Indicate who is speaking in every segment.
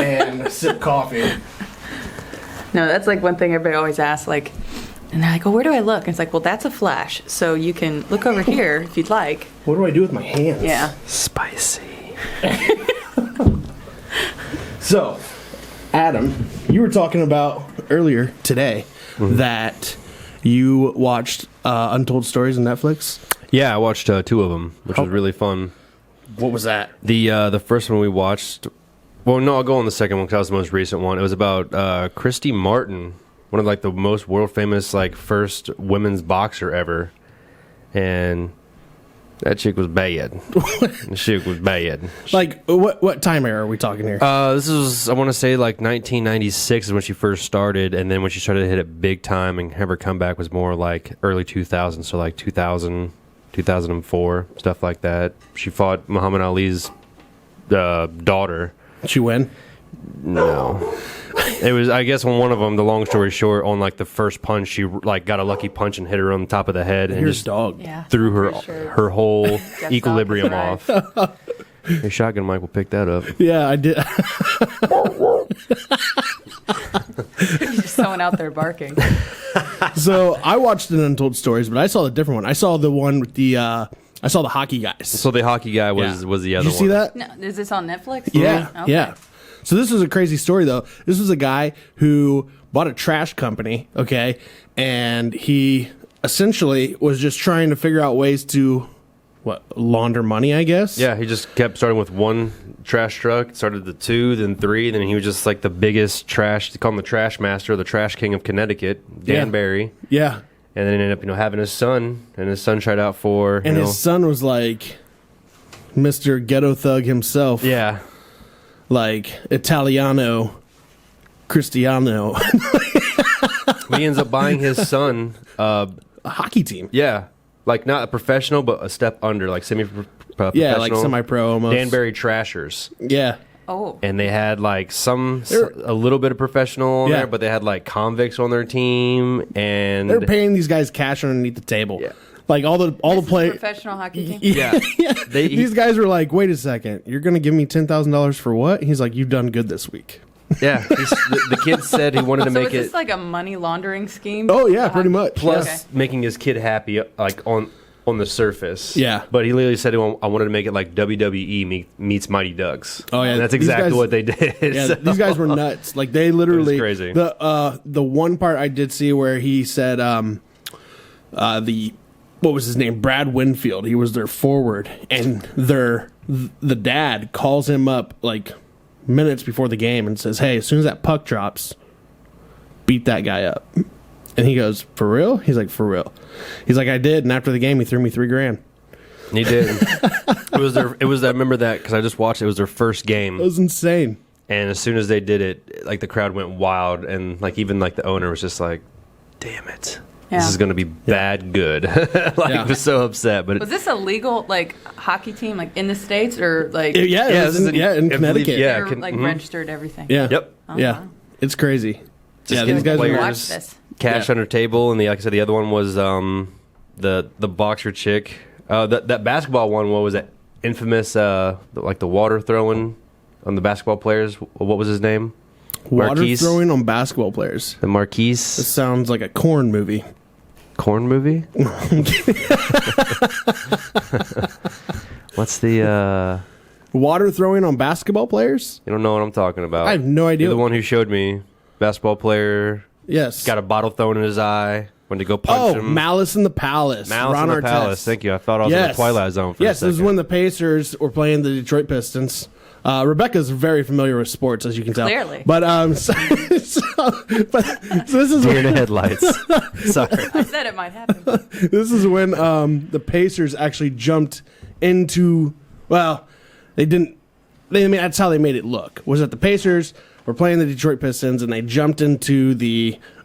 Speaker 1: and sip coffee.
Speaker 2: No, that's like one thing everybody always asks, like, and they're like, "Oh, where do I look?" And it's like, "Well, that's a flash, so you can look over here if you'd like."
Speaker 1: What do I do with my hands?
Speaker 2: Yeah.
Speaker 3: Spicy.
Speaker 1: So, Adam, you were talking about earlier today that you watched Untold Stories on Netflix.
Speaker 3: Yeah, I watched 2 of them, which was really fun.
Speaker 1: What was that?
Speaker 3: The first one we watched. Well, no, I'll go on the second one because that was the most recent one. It was about Christy Martin, one of like the most world famous like first women's boxer ever, and that chick was bad. The chick was bad.
Speaker 1: Like what time era are we talking here?
Speaker 3: This is, I want to say, like 1996 is when she first started, and then when she started to hit it big time and have her comeback was more like early 2000s, so like 2000, 2004, stuff like that. She fought Muhammad Ali's daughter.
Speaker 1: Did she win?
Speaker 3: No. It was, I guess, on one of them, the long story short, on like the first punch, she like got a lucky punch and hit her on the top of the head and just
Speaker 1: dog.
Speaker 2: Yeah.
Speaker 3: threw her
Speaker 2: Sure.
Speaker 3: her whole equilibrium
Speaker 2: off.
Speaker 3: off. Hey, shotgun Mike will pick that up.
Speaker 1: Yeah, I did.
Speaker 2: You're just someone out there barking.
Speaker 1: So I watched an Untold Stories, but I saw the different one. I saw the one with the I saw the hockey guys.
Speaker 3: So the hockey guy was the other one.
Speaker 1: Did you see that?
Speaker 2: No, is this on Netflix?
Speaker 1: Yeah,
Speaker 2: Okay.
Speaker 1: yeah. So this was a crazy story, though. This was a guy who bought a trash company, okay, and he essentially was just trying to figure out ways to launder money, I guess.
Speaker 3: Yeah, he just kept starting with one trash truck, started the 2, then 3, then he was just like the biggest trash. They call him the trash master, the trash king of Connecticut, Dan Barry.
Speaker 1: Yeah.
Speaker 3: And then ended up, having his son, and his son tried out for,
Speaker 1: and his son was like Mr. Ghetto Thug himself.
Speaker 3: Yeah.
Speaker 1: Like Italiano Cristiano.
Speaker 3: He ends up buying his son
Speaker 1: a hockey team.
Speaker 3: Yeah. Like not a professional, but a step under, like semi-professional.
Speaker 1: Yeah, like semi-pro almost.
Speaker 3: Danbury Trashers.
Speaker 1: Yeah.
Speaker 2: Oh.
Speaker 3: And they had like a little bit of professional on there, but they had like convicts on their team, and
Speaker 1: they're paying these guys cash underneath the table.
Speaker 3: Yeah.
Speaker 1: Like all the players.
Speaker 2: Professional hockey team.
Speaker 3: Yeah.
Speaker 1: These guys were like, "Wait a second, you're going to give me $10,000 for what?" He's like, "You've done good this week."
Speaker 3: Yeah. The kid said he wanted to make
Speaker 2: is this like a money laundering scheme?
Speaker 1: Oh yeah, pretty much.
Speaker 3: Plus making his kid happy, like on the surface.
Speaker 1: Yeah.
Speaker 3: But he literally said, I wanted to make it like WWE meets Mighty Ducks.
Speaker 1: Oh yeah,
Speaker 3: and that's exactly what they did.
Speaker 1: Yeah,
Speaker 3: so.
Speaker 1: These guys were nuts. Like they literally
Speaker 3: It was crazy.
Speaker 1: The one part I did see where he said what was his name? Brad Winfield. He was their forward, and the dad calls him up like minutes before the game and says, "Hey, as soon as that puck drops, beat that guy up." And he goes, "For real?" He's like, "For real." He's like, "I did." And after the game, he threw me $3,000.
Speaker 3: He did. It was. I remember that because I just watched. It was their first game.
Speaker 1: It was insane.
Speaker 3: And as soon as they did it, like the crowd went wild, and like even like the owner was just like, "Damn it, this is going to be bad good." He was so upset. But
Speaker 2: was this a legal like hockey team like in the States or like?
Speaker 1: In Connecticut.
Speaker 2: They're, like registered everything.
Speaker 1: Yeah.
Speaker 3: Yep.
Speaker 2: Oh,
Speaker 1: Yeah.
Speaker 2: wow.
Speaker 1: It's crazy.
Speaker 3: Just
Speaker 1: these guys
Speaker 3: players,
Speaker 2: watch this.
Speaker 3: Cash under table, and like I said, the other one was the boxer chick. That basketball one. What was that infamous? Like the water throwing on the basketball players. What was his name?
Speaker 1: Water
Speaker 3: Marquise?
Speaker 1: throwing on basketball players.
Speaker 3: The Marquise.
Speaker 1: This sounds like a corn movie.
Speaker 3: Corn movie? What's the
Speaker 1: water throwing on basketball players?
Speaker 3: You don't know what I'm talking about.
Speaker 1: I have no idea.
Speaker 3: You're the one who showed me. Basketball player.
Speaker 1: Yes.
Speaker 3: Got a bottle thrown in his eye. Went to go punch him.
Speaker 1: Malice in the Palace.
Speaker 3: Malice
Speaker 1: Ron
Speaker 3: in the
Speaker 1: Artest.
Speaker 3: Palace. Thank you. I thought I was in the Twilight Zone for a second.
Speaker 1: This is when the Pacers were playing the Detroit Pistons. Rebecca's very familiar with sports, as you can tell.
Speaker 2: Clearly.
Speaker 1: But so this is
Speaker 3: deer in the headlights. Sorry.
Speaker 2: I said it might happen.
Speaker 1: This is when the Pacers actually jumped into. Well, they didn't. That's how they made it look. Was that the Pacers were playing the Detroit Pistons and they jumped into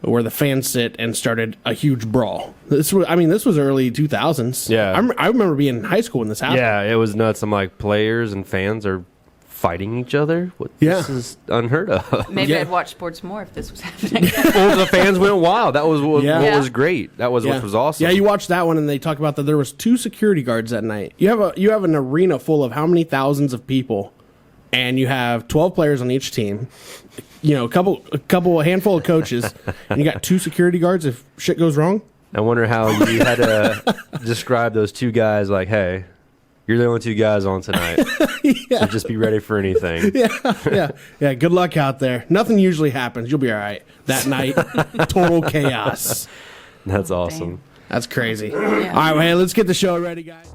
Speaker 1: where the fans sit and started a huge brawl. This was early 2000s.
Speaker 3: Yeah.
Speaker 1: I remember being in high school when this happened.
Speaker 3: Yeah, it was nuts. I'm like, players and fans are fighting each other? This is unheard of.
Speaker 2: Maybe I'd watch sports more if this was happening.
Speaker 3: Well, the fans went wild. That was what was great. That was what was awesome.
Speaker 1: Yeah, you watched that one and they talked about that there was 2 security guards that night. You have an arena full of how many thousands of people, and you have 12 players on each team. You know, a handful of coaches, and you got 2 security guards if shit goes wrong.
Speaker 3: I wonder how you had to describe those 2 guys. Like, hey, you're the only 2 guys on tonight, so just be ready for anything.
Speaker 1: Yeah. Good luck out there. Nothing usually happens. You'll be all right that night. Total chaos.
Speaker 3: That's awesome.
Speaker 2: Dang.
Speaker 1: That's crazy.
Speaker 2: Yeah.
Speaker 1: All right, well, hey, let's get the show ready, guys.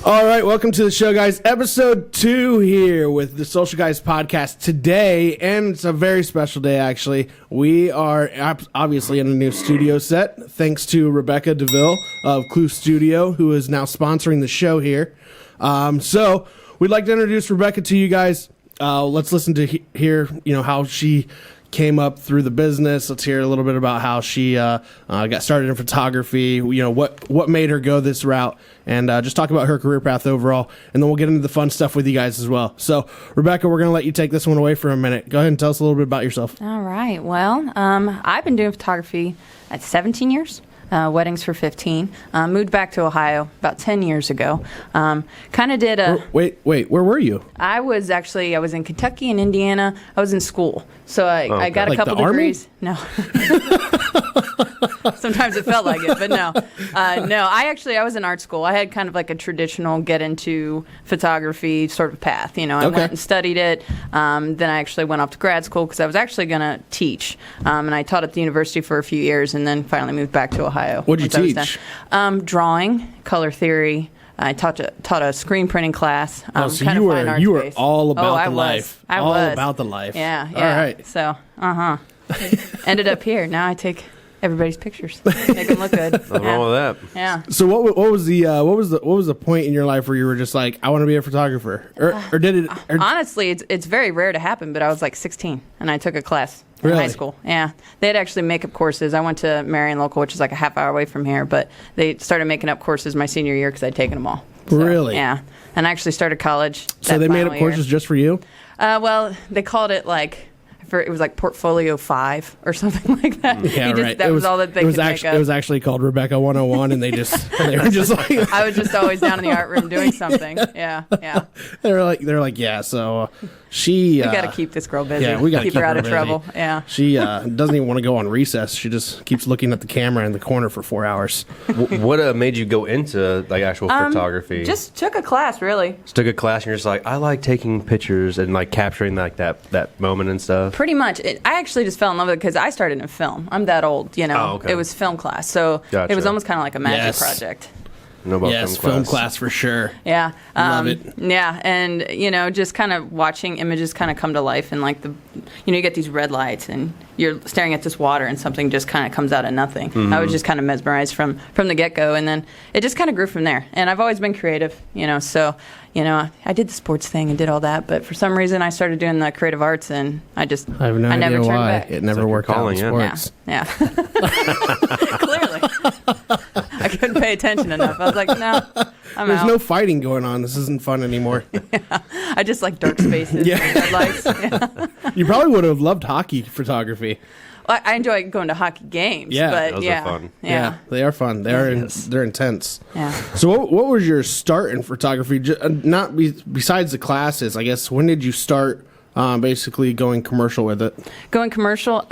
Speaker 1: All right, welcome to the show, guys. Episode 2 here with the Social Guys podcast today, and it's a very special day, actually. We are obviously in a new studio set, thanks to Rebecca Deville of ClouStudio, who is now sponsoring the show here. So we'd like to introduce Rebecca to you guys. Let's listen to hear, how she came up through the business. Let's hear a little bit about how she got started in photography, what made her go this route, and just talk about her career path overall, and then we'll get into the fun stuff with you guys as well. So, Rebecca, we're going to let you take this one away for a minute. Go ahead and tell us a little bit about yourself.
Speaker 2: All right. Well, I've been doing photography at 17 years. Weddings for 15. Moved back to Ohio about 10 years ago. Kind of did a...
Speaker 1: Wait, where were you?
Speaker 2: I was in Kentucky and Indiana. I was in school. So I got a
Speaker 1: Like
Speaker 2: couple
Speaker 1: the Army?
Speaker 2: degrees. No. Sometimes it felt like it, but no. No, I was in art school. I had kind of like a traditional get into photography sort of path. I went and studied it. Then I actually went off to grad school because I was actually going to teach. And I taught at the university for a few years and then finally moved back to Ohio.
Speaker 1: What did you teach?
Speaker 2: Drawing, color theory. I taught a screen printing class.
Speaker 1: So you were all about the life.
Speaker 2: I was
Speaker 1: about the life.
Speaker 2: Yeah.
Speaker 1: All right.
Speaker 2: So, ended up here. Now I take everybody's pictures, make them look good.
Speaker 3: Nothing wrong with that.
Speaker 2: Yeah.
Speaker 1: So what was the point in your life where you were just like, I want to be a photographer, or did it?
Speaker 2: Honestly, it's very rare to happen. But I was like 16 and I took a class in
Speaker 1: Really?
Speaker 2: high school. Yeah, they had actually makeup courses. I went to Marion Local, which is like a half hour away from here, but they started making up courses my senior year because I'd taken them all. So,
Speaker 1: Really?
Speaker 2: Yeah, and I actually started college.
Speaker 1: So they made up courses just for you?
Speaker 2: Well, they called it like. It was like Portfolio 5 or something like that.
Speaker 1: Yeah, right.
Speaker 2: That was all that they could make up.
Speaker 1: It was actually called Rebecca 101, and they were just like...
Speaker 2: I was just always down in the art room doing something. Yeah.
Speaker 1: They're like, yeah, so she...
Speaker 2: We got to keep this girl busy.
Speaker 1: Yeah, we got to
Speaker 2: keep her out of trouble. Yeah.
Speaker 1: She doesn't even want to go on recess. She just keeps looking at the camera in the corner for 4 hours.
Speaker 3: What made you go into like actual photography?
Speaker 2: Just took a class, really.
Speaker 3: Just took a class, and you're just like, I like taking pictures and like capturing like that moment and stuff.
Speaker 2: Pretty much. I actually just fell in love with it because I started in film. I'm that old,
Speaker 3: Oh, okay.
Speaker 2: It was film class, so
Speaker 3: Gotcha.
Speaker 2: it was almost kind of like a magic
Speaker 1: Yes.
Speaker 2: project.
Speaker 3: Know about
Speaker 1: Yes, film class for sure.
Speaker 2: Yeah.
Speaker 1: Love it.
Speaker 2: Yeah, and just kind of watching images kind of come to life, and like you get these red lights, and you're staring at this water, and something just kind of comes out of nothing.
Speaker 3: Mm-hmm.
Speaker 2: I was just kind of mesmerized from the get go, and then it just kind of grew from there. And I've always been creative, so. I did the sports thing and did all that, but for some reason I started doing the creative arts, and I
Speaker 1: have no idea
Speaker 2: never turned
Speaker 1: why.
Speaker 2: back.
Speaker 1: It never worked out in sports.
Speaker 2: Yeah. Clearly. I couldn't pay attention enough. I was like, no, I'm
Speaker 1: There's
Speaker 2: out.
Speaker 1: no fighting going on. This isn't fun anymore.
Speaker 2: I just like dark spaces
Speaker 1: Yeah.
Speaker 2: and red lights. Yeah.
Speaker 1: You probably would have loved hockey photography.
Speaker 2: Well, I enjoy going to hockey games,
Speaker 1: Yeah.
Speaker 2: but
Speaker 3: Those are fun.
Speaker 2: Yeah.
Speaker 1: They are fun. They're intense.
Speaker 2: Yeah.
Speaker 1: So what was your start in photography? Besides the classes, I guess. When did you start basically going commercial with it?
Speaker 2: Going commercial,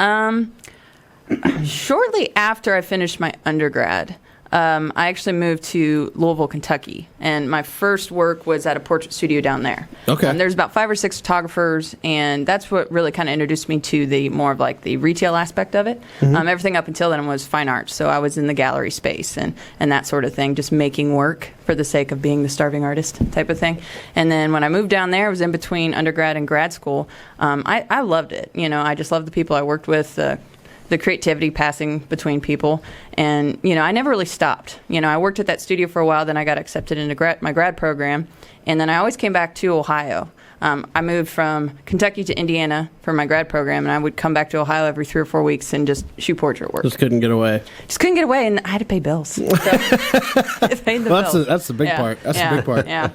Speaker 2: shortly after I finished my undergrad. I actually moved to Louisville, Kentucky, and my first work was at a portrait studio down there.
Speaker 1: Okay.
Speaker 2: There's about 5 or 6 photographers, and that's what really kind of introduced me to the more of like the retail aspect of it.
Speaker 1: Mm-hmm.
Speaker 2: Everything up until then was fine art, so I was in the gallery space and that sort of thing, just making work for the sake of being the starving artist type of thing. And then when I moved down there, it was in between undergrad and grad school. I loved it. I just loved the people I worked with. The creativity passing between people, and I never really stopped. I worked at that studio for a while, then I got accepted into my grad program, and then I always came back to Ohio. I moved from Kentucky to Indiana for my grad program, and I would come back to Ohio every 3 or 4 weeks and just shoot portrait work.
Speaker 1: Just couldn't get away.
Speaker 2: And I had to pay bills. So it paid the bills.
Speaker 1: That's the big part. That's the big part.
Speaker 2: Yeah.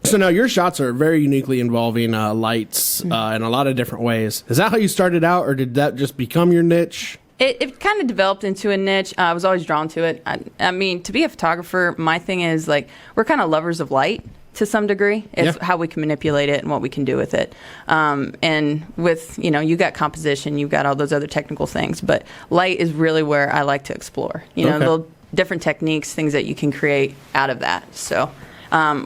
Speaker 1: So now your shots are very uniquely involving lights in a lot of different ways. Is that how you started out, or did that just become your niche?
Speaker 2: It kind of developed into a niche. I was always drawn to it. I mean, to be a photographer, my thing is, like, we're kind of lovers of light to some degree. It's how we can manipulate it and what we can do with it. And with, you got composition, you've got all those other technical things, but light is really where I like to explore. Little different techniques, things that you can create out of that. So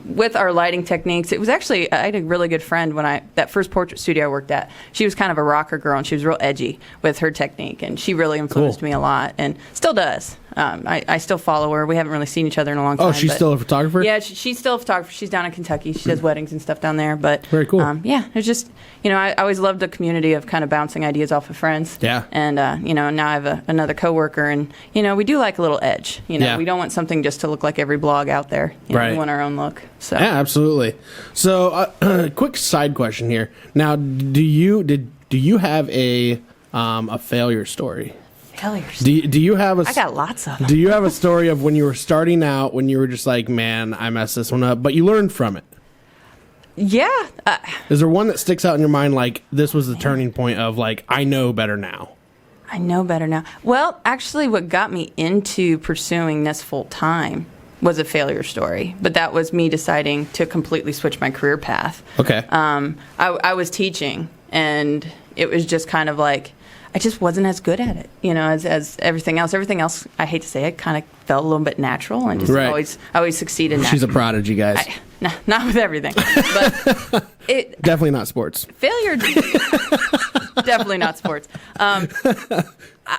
Speaker 2: with our lighting techniques, it was actually, I had a really good friend that first portrait studio I worked at. She was kind of a rocker girl, and she was real edgy with her technique, and she really influenced me a lot, and still does. I still follow her. We haven't really seen each other in a long time.
Speaker 1: Oh, she's still a photographer?
Speaker 2: Yeah, she's still a photographer. She's down in Kentucky. She does weddings and stuff down there. But
Speaker 1: very cool.
Speaker 2: Yeah, it's just, I always loved the community of kind of bouncing ideas off of friends.
Speaker 1: Yeah.
Speaker 2: And, now I have another coworker, and, we do like a little edge. We don't want something just to look like every blog out there.
Speaker 1: Right.
Speaker 2: We want our own look. So.
Speaker 1: Yeah, absolutely. So, quick side question here. Now, do you have a failure story?
Speaker 2: Failures.
Speaker 1: Do you have
Speaker 2: I got lots of them.
Speaker 1: Do you have a story of when you were starting out, when you were just like, man, I messed this one up, but you learned from it?
Speaker 2: Yeah.
Speaker 1: Is there one that sticks out in your mind, like, this was the turning point of, like, I know better now?
Speaker 2: I know better now. Well, actually, what got me into pursuing this full time was a failure story, but that was me deciding to completely switch my career path.
Speaker 1: Okay.
Speaker 2: I was teaching, and it was just kind of like, I just wasn't as good at it, as everything else. Everything else, I hate to say it, kind of felt a little bit natural, and just always succeeded.
Speaker 1: She's a prodigy, guys.
Speaker 2: Not with everything, but
Speaker 1: definitely not sports.
Speaker 2: Failure, definitely not sports.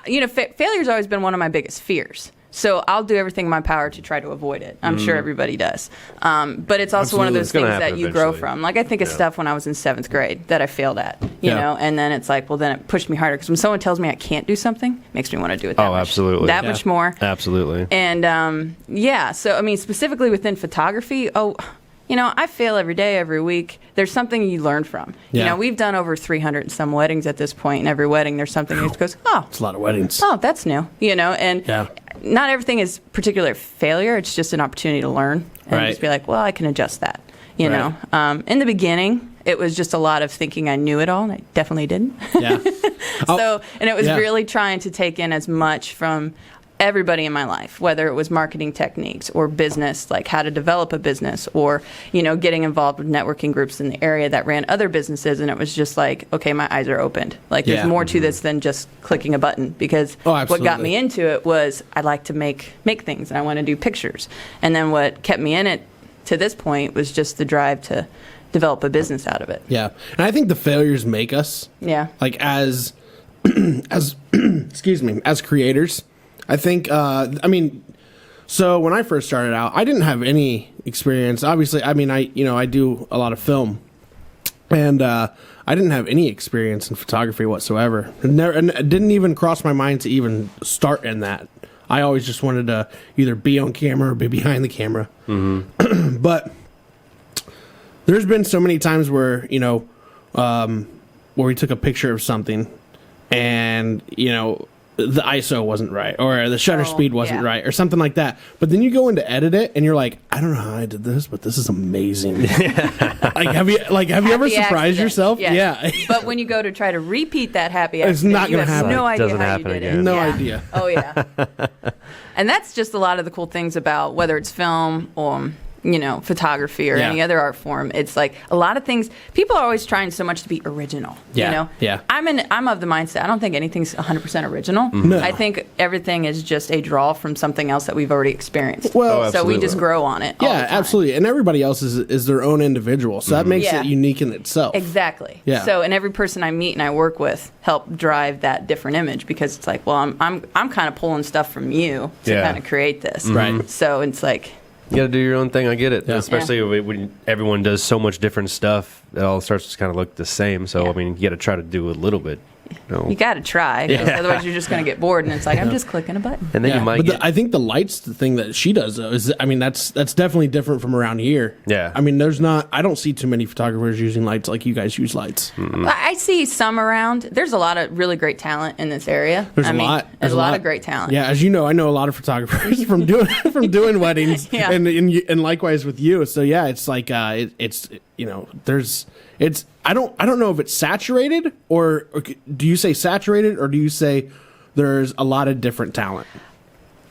Speaker 2: Failure's always been one of my biggest fears. So I'll do everything in my power to try to avoid it. I'm sure everybody does. But it's also one of those things that you grow from. Like, I think of stuff when I was in 7th grade that I failed at, you know, and then it's like, well, then it pushed me harder. Because when someone tells me I can't do something, it makes me want to do it that much.
Speaker 3: Absolutely.
Speaker 2: That much more.
Speaker 3: Absolutely.
Speaker 2: And, so, I mean, specifically within photography, I fail every day, every week. There's something you learn from.
Speaker 1: Yeah.
Speaker 2: We've done over 300 and some weddings at this point, and every wedding there's something that goes,
Speaker 1: it's a lot of weddings.
Speaker 2: Oh, that's new, and not everything is particular failure. It's just an opportunity to learn and just be like, well, I can adjust that, you know. In the beginning, it was just a lot of thinking I knew it all, and I definitely didn't.
Speaker 1: Yeah.
Speaker 2: And it was really trying to take in as much from everybody in my life, whether it was marketing techniques or business, like how to develop a business, or, getting involved with networking groups in the area that ran other businesses. And it was just like, okay, my eyes are opened. Like, there's more to this than just clicking a button, because what got me into it was I like to make things, and I want to do pictures. And then what kept me in it to this point was just the drive to develop a business out of it.
Speaker 1: Yeah. And I think the failures make us, like, as excuse me, as creators. I think, so when I first started out, I didn't have any experience. Obviously, I do a lot of film, and I didn't have any experience in photography whatsoever. And it didn't even cross my mind to even start in that. I always just wanted to either be on camera or be behind the camera. Mm-hmm. But there's been so many times where, where we took a picture of something, and, the ISO wasn't right, or the shutter speed wasn't right, or something like that. But then you go in to edit it, and you're like, I don't know how I did this, but this is amazing. Have you ever surprised yourself? Yeah.
Speaker 2: But when you go to try to repeat that happy accident,
Speaker 1: it's not going to happen.
Speaker 2: No idea
Speaker 3: Doesn't
Speaker 2: how
Speaker 3: happen
Speaker 2: you did
Speaker 3: again.
Speaker 2: it.
Speaker 1: No idea.
Speaker 2: Oh yeah. And that's just a lot of the cool things about whether it's film or photography or any other art form. It's like a lot of things. People are always trying so much to be original.
Speaker 1: Yeah.
Speaker 2: I'm of the mindset. I don't think anything's 100% original.
Speaker 1: Mm-hmm. No.
Speaker 2: I think everything is just a draw from something else that we've already experienced.
Speaker 1: Well,
Speaker 2: so we just grow on it.
Speaker 1: Yeah, absolutely. And everybody else is their own individual, so that makes it unique in itself.
Speaker 2: Exactly.
Speaker 1: Yeah.
Speaker 2: So, and every person I meet and I work with help drive that different image, because it's like, well, I'm kind of pulling stuff from you to kind of create this.
Speaker 1: Right.
Speaker 2: So it's like,
Speaker 3: you got to do your own thing. I get it.
Speaker 1: Yeah.
Speaker 3: Especially when everyone does so much different stuff, it all starts to kind of look the same. So, you got to try to do a little bit No.
Speaker 2: You got to try, 'cause otherwise you're just going to get bored, and it's like I'm just clicking a button.
Speaker 3: And then you might
Speaker 1: I think the lights, the thing that she does though, is that's definitely different from around here.
Speaker 3: Yeah.
Speaker 1: I mean, I don't see too many photographers using lights like you guys use lights.
Speaker 2: I see some around. There's a lot of really great talent in this area.
Speaker 1: There's a lot.
Speaker 2: There's a lot of great talent.
Speaker 1: Yeah, as you know, I know a lot of photographers from doing weddings,
Speaker 2: Yeah.
Speaker 1: and likewise with you. So yeah, it's like I don't know if it's saturated or do you say saturated or do you say there's a lot of different talent?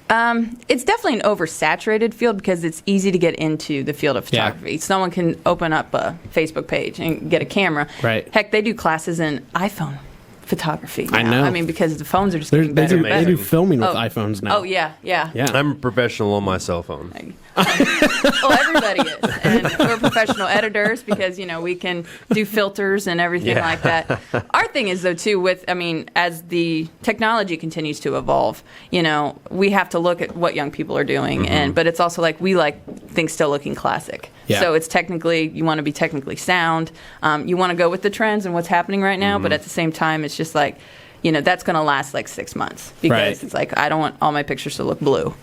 Speaker 2: It's definitely an oversaturated field because it's easy to get into the field of photography.
Speaker 1: Yeah.
Speaker 2: Someone can open up a Facebook page and get a camera.
Speaker 1: Right.
Speaker 2: Heck, they do classes in iPhone photography now.
Speaker 1: I know.
Speaker 2: I mean, because the phones are just getting better and
Speaker 1: They
Speaker 2: better.
Speaker 1: do filming with iPhones now.
Speaker 2: Oh, yeah.
Speaker 1: Yeah.
Speaker 3: I'm a professional on my cell phone.
Speaker 2: Well, everybody is. And we're professional editors because, we can do filters and everything like that. Our thing is, though, too, as the technology continues to evolve, we have to look at what young people are doing. But it's also like we like things still looking classic.
Speaker 1: Yeah.
Speaker 2: So it's you want to be technically sound. You want to go with the trends and what's happening right now. But at the same time, it's just like, that's going to last like 6 months because it's like, I don't want all my pictures to look blue,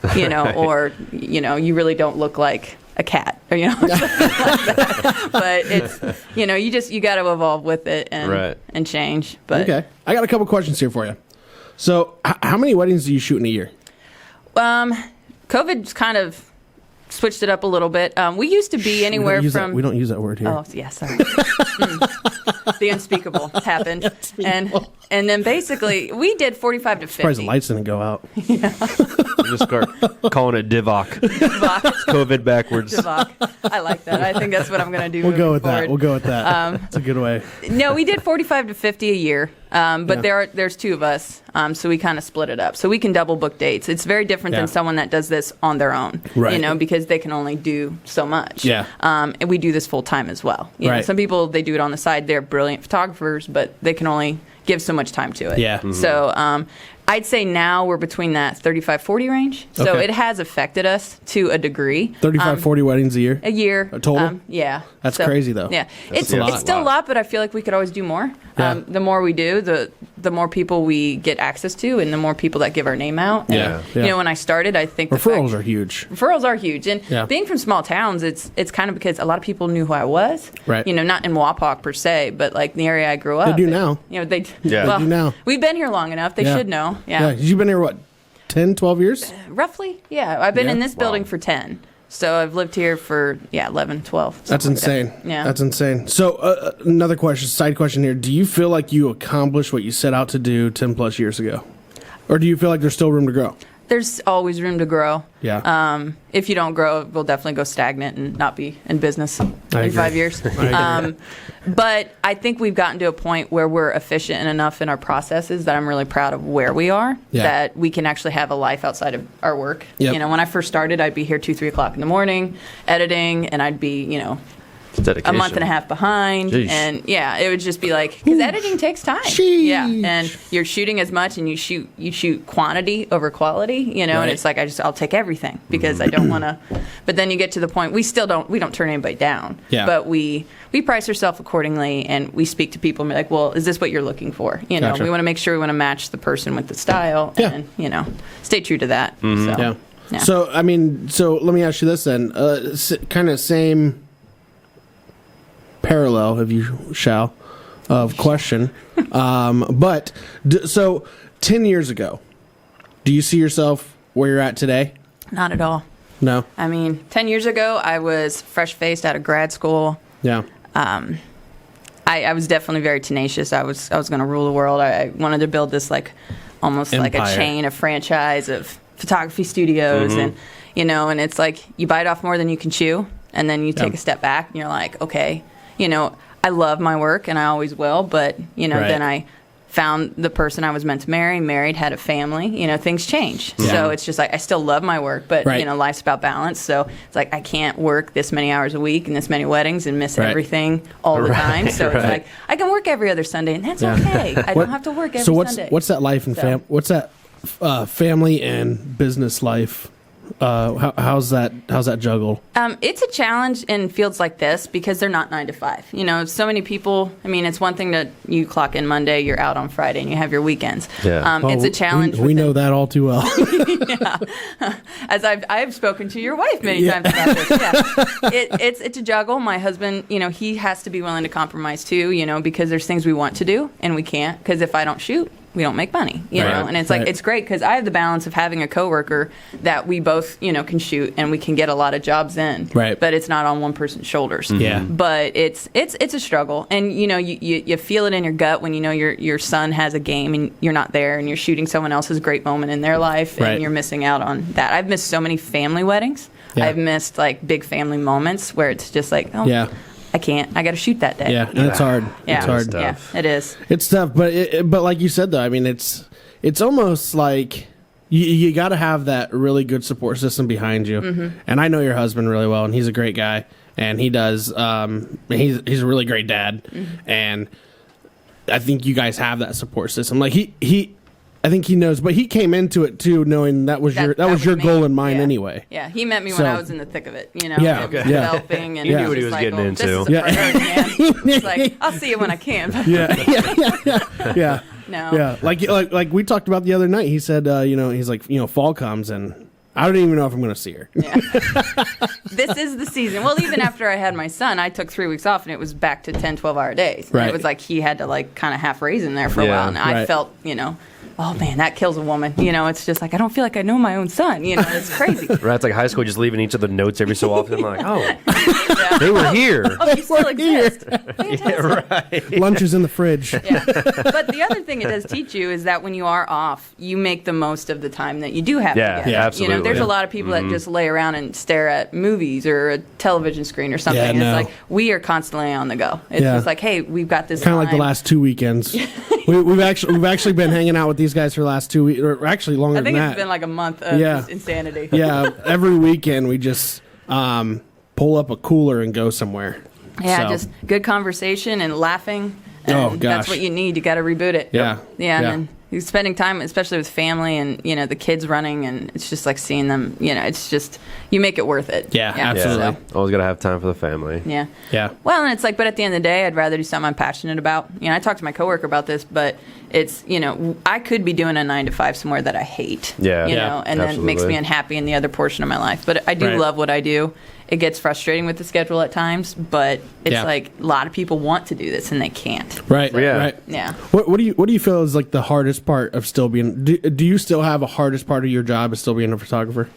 Speaker 2: or, you really don't look like a cat or, something like that. But it's, you got to evolve with it and change. But
Speaker 1: Okay. I got a couple questions here for you. So how many weddings do you shoot in a year?
Speaker 2: COVID's kind of switched it up a little bit. We used to be anywhere from...
Speaker 1: We don't use that word here.
Speaker 2: Oh, yeah, sorry. The unspeakable happened. And then basically, we did 45 to 50.
Speaker 1: Surprised the lights didn't go out.
Speaker 3: Just start calling it Divock. COVID backwards.
Speaker 2: Divock. I like that. I think that's what I'm going to do.
Speaker 1: We'll go with
Speaker 2: forward.
Speaker 1: that. We'll go with that. It's a good way.
Speaker 2: No, we did 45 to 50 a year. But there's two of us, so we kind of split it up. So we can double book dates. It's very different than someone that does this on their own, because they can only do so much.
Speaker 1: Yeah.
Speaker 2: And we do this full time as well. You know, some people, they do it on the side. They're brilliant photographers, but they can only give so much time to it.
Speaker 1: Yeah.
Speaker 2: So I'd say now we're between that 35-40 range. So it has affected us to a degree.
Speaker 1: 40 weddings a year?
Speaker 2: A year.
Speaker 1: A total?
Speaker 2: Yeah.
Speaker 1: That's crazy, though.
Speaker 2: Yeah.
Speaker 3: That's
Speaker 2: It's still a lot, but I feel like we could always do more.
Speaker 1: Yeah.
Speaker 2: The more we do, the more people we get access to and the more people that give our name out. And, when I started, I think
Speaker 1: referrals are huge.
Speaker 2: Referrals are huge. And being from small towns, it's kind of because a lot of people knew who I was.
Speaker 1: Right.
Speaker 2: Not in Wapak per se, but like in the area I grew up.
Speaker 1: They do now.
Speaker 2: They
Speaker 1: do now.
Speaker 2: We've been here long enough. They should know. Yeah.
Speaker 1: You've been here, what, 10, 12 years?
Speaker 2: Roughly, yeah. I've been in this building for 10. So I've lived here for 11, 12.
Speaker 1: That's insane.
Speaker 2: Like that. Yeah,
Speaker 1: that's insane. So another question, side question here: do you feel like you accomplished what you set out to do 10 plus years ago, or do you feel like there's still room to grow?
Speaker 2: There's always room to grow.
Speaker 1: Yeah.
Speaker 2: If you don't grow, we'll definitely go stagnant and not be in business in 5 years. But I think we've gotten to a point where we're efficient enough in our processes that I'm really proud of where we are, that we can actually have a life outside of our work.
Speaker 1: Yep.
Speaker 2: When I first started, I'd be here 2-3 o'clock in the morning editing, and I'd be, a month and a half behind.
Speaker 3: Jeez.
Speaker 2: And it would just be like, because editing takes time.
Speaker 1: Sheesh.
Speaker 2: Yeah. And you're shooting as much and you shoot quantity over quality, and it's like, I'll take everything because I don't want to, but then you get to the point, we don't turn anybody down, but we price ourselves accordingly and we speak to people and be like, well, is this what you're looking for?
Speaker 1: Gotcha.
Speaker 2: We want to make sure we want to match the person with the style and, stay true to that. So,
Speaker 1: yeah. So let me ask you this then, kind of same parallel, if you shall, of question. So 10 years ago, do you see yourself where you're at today?
Speaker 2: Not at all.
Speaker 1: No.
Speaker 2: 10 years ago, I was fresh-faced out of grad school.
Speaker 1: Yeah.
Speaker 2: I was definitely very tenacious. I was going to rule the world. I wanted to build this almost
Speaker 1: Empire.
Speaker 2: like a chain, a franchise of photography studios, and and it's like you bite off more than you can chew, and then you take a step back and you're like, okay, I love my work and I always will, but then I found the person I was meant to marry, married, had a family, things change.
Speaker 1: Yeah.
Speaker 2: So it's just like, I still love my work, but,
Speaker 1: right.
Speaker 2: Life's about balance. So it's like, I can't work this many hours a week and this many weddings and miss everything all the time. So it's like, I can work every other Sunday and that's okay. I don't have to work every Sunday.
Speaker 1: So what's that life and what's that family and business life How's that juggle?
Speaker 2: It's a challenge in fields like this because they're not 9 to 5. You know, so many people. I mean, it's one thing that you clock in Monday, you're out on Friday, and you have your weekends.
Speaker 3: Yeah.
Speaker 2: It's a challenge.
Speaker 1: We know that all too well.
Speaker 2: Yeah. As I've spoken to your wife many times about this. Yeah. It's a juggle. My husband, you know, he has to be willing to compromise too. You know, because there's things we want to do and we can't. Because if I don't shoot, we don't make money, you know, and it's like, it's great because I have the balance of having a coworker that we both, you know, can shoot and we can get a lot of jobs in, but it's not on one person's shoulders.
Speaker 1: Yeah.
Speaker 2: But it's a struggle. And, you know, you feel it in your gut when you know your son has a game and you're not there and you're shooting someone else's great moment in their life and you're missing out on that. I've missed so many family weddings. Yeah. I've missed like big family moments where it's just like, I can't. I got to shoot that day.
Speaker 1: Yeah, and it's hard.
Speaker 2: Yeah.
Speaker 1: It's hard.
Speaker 2: Yeah, it is.
Speaker 1: It's tough, but like you said, though, I mean, it's almost like you got to have that really good support system behind you. Mm-hmm. And I know your husband really well, and he's a great guy, and he does. He's a really great dad, and I think you guys have that support system. Like I think he knows, but he came into it too, knowing that was your goal and mine anyway.
Speaker 2: Yeah, he met me when I was in the thick of it, you know, developing, and
Speaker 3: he knew what he was getting into.
Speaker 2: This is a priority, man. It's like, I'll see you when I can.
Speaker 1: Yeah.
Speaker 2: No.
Speaker 1: Yeah, like we talked about the other night. He said, you know, he's like, you know, fall comes and I don't even know if I'm going to see her.
Speaker 2: Yeah. This is the season. Well, even after I had my son, I took 3 weeks off and it was back to 10, 12-hour days. And it was like he had to like kind of half raise in there for a while. And I felt, you know, oh man, that kills a woman. You know, it's just like, I don't feel like I know my own son. You know, it's crazy.
Speaker 3: Right, it's like high school, just leaving each other notes every so often. I'm like, they were here.
Speaker 2: Oh, you still exist. Fantastic.
Speaker 1: Lunch is in the fridge.
Speaker 2: Yeah. But the other thing it does teach you is that when you are off, you make the most of the time that you do have together.
Speaker 3: Yeah, absolutely.
Speaker 2: You know, there's a lot of people that just lay around and stare at movies or a television screen or something. And it's like, we are constantly on the go. It's just like, hey, we've got this
Speaker 1: kind of like the last 2 weekends. we've actually been hanging out with these guys for the last 2 weeks, or actually longer than that.
Speaker 2: I think it's been like a month of just insanity.
Speaker 1: Yeah, every weekend we just pull up a cooler and go somewhere.
Speaker 2: Yeah, just good conversation and laughing. And that's what you need. You got to reboot it.
Speaker 1: Yeah.
Speaker 2: And then you're spending time, especially with family and, you know, the kids running, and it's just like seeing them, you know, it's just, you make it worth it.
Speaker 1: Yeah, absolutely.
Speaker 3: Yeah. Always got to have time for the family.
Speaker 2: Yeah.
Speaker 1: Yeah.
Speaker 2: Well, and it's like, but at the end of the day, I'd rather do something I'm passionate about. You know, I talked to my coworker about this, but it's, you know, I could be doing a 9 to 5 somewhere that I hate.
Speaker 3: Yeah.
Speaker 2: You know, and then it makes me unhappy in the other portion of my life. But I do love what I do. It gets frustrating with the schedule at times, but it's like a lot of people want to do this and they can't.
Speaker 1: Right.
Speaker 2: So,
Speaker 1: Right.
Speaker 2: Yeah.
Speaker 1: What do you feel is like the hardest part of still being? Do you still have a hardest part of your job is still being a photographer?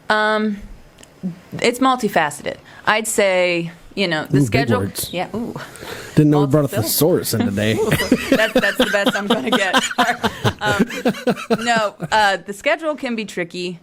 Speaker 2: It's multifaceted. I'd say, you know, the schedule.
Speaker 1: Words.
Speaker 2: Yeah. Ooh.
Speaker 1: Didn't know we brought a thesaurus in today.
Speaker 2: That's the best I'm going to get. The schedule can be tricky.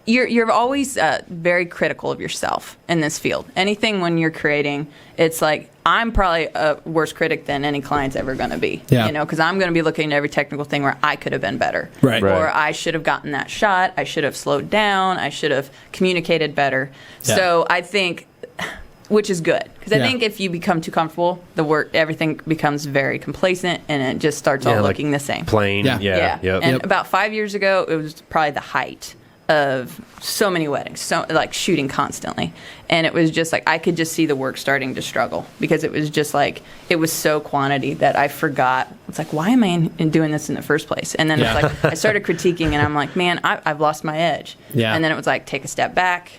Speaker 2: You're always very critical of yourself in this field. Anything when you're creating, it's like I'm probably a worse critic than any client's ever going to be.
Speaker 1: Yeah.
Speaker 2: You know, because I'm going to be looking at every technical thing where I could have been better.
Speaker 1: Right.
Speaker 2: Or I should have gotten that shot. I should have slowed down. I should have communicated better.
Speaker 1: Yeah.
Speaker 2: So I think, which is good, because I think if you become too comfortable, everything becomes very complacent and it just starts all looking the same.
Speaker 3: Plain. Yeah.
Speaker 2: And about 5 years ago, it was probably the height of so many weddings, so like shooting constantly, and it was just like I could just see the work starting to struggle because it was just like it was so quantity that I forgot. It's like, why am I in doing this in the first place? And then it's like I started critiquing, and I'm like, man, I've lost my edge.
Speaker 1: Yeah.
Speaker 2: And then it was like, take a step back,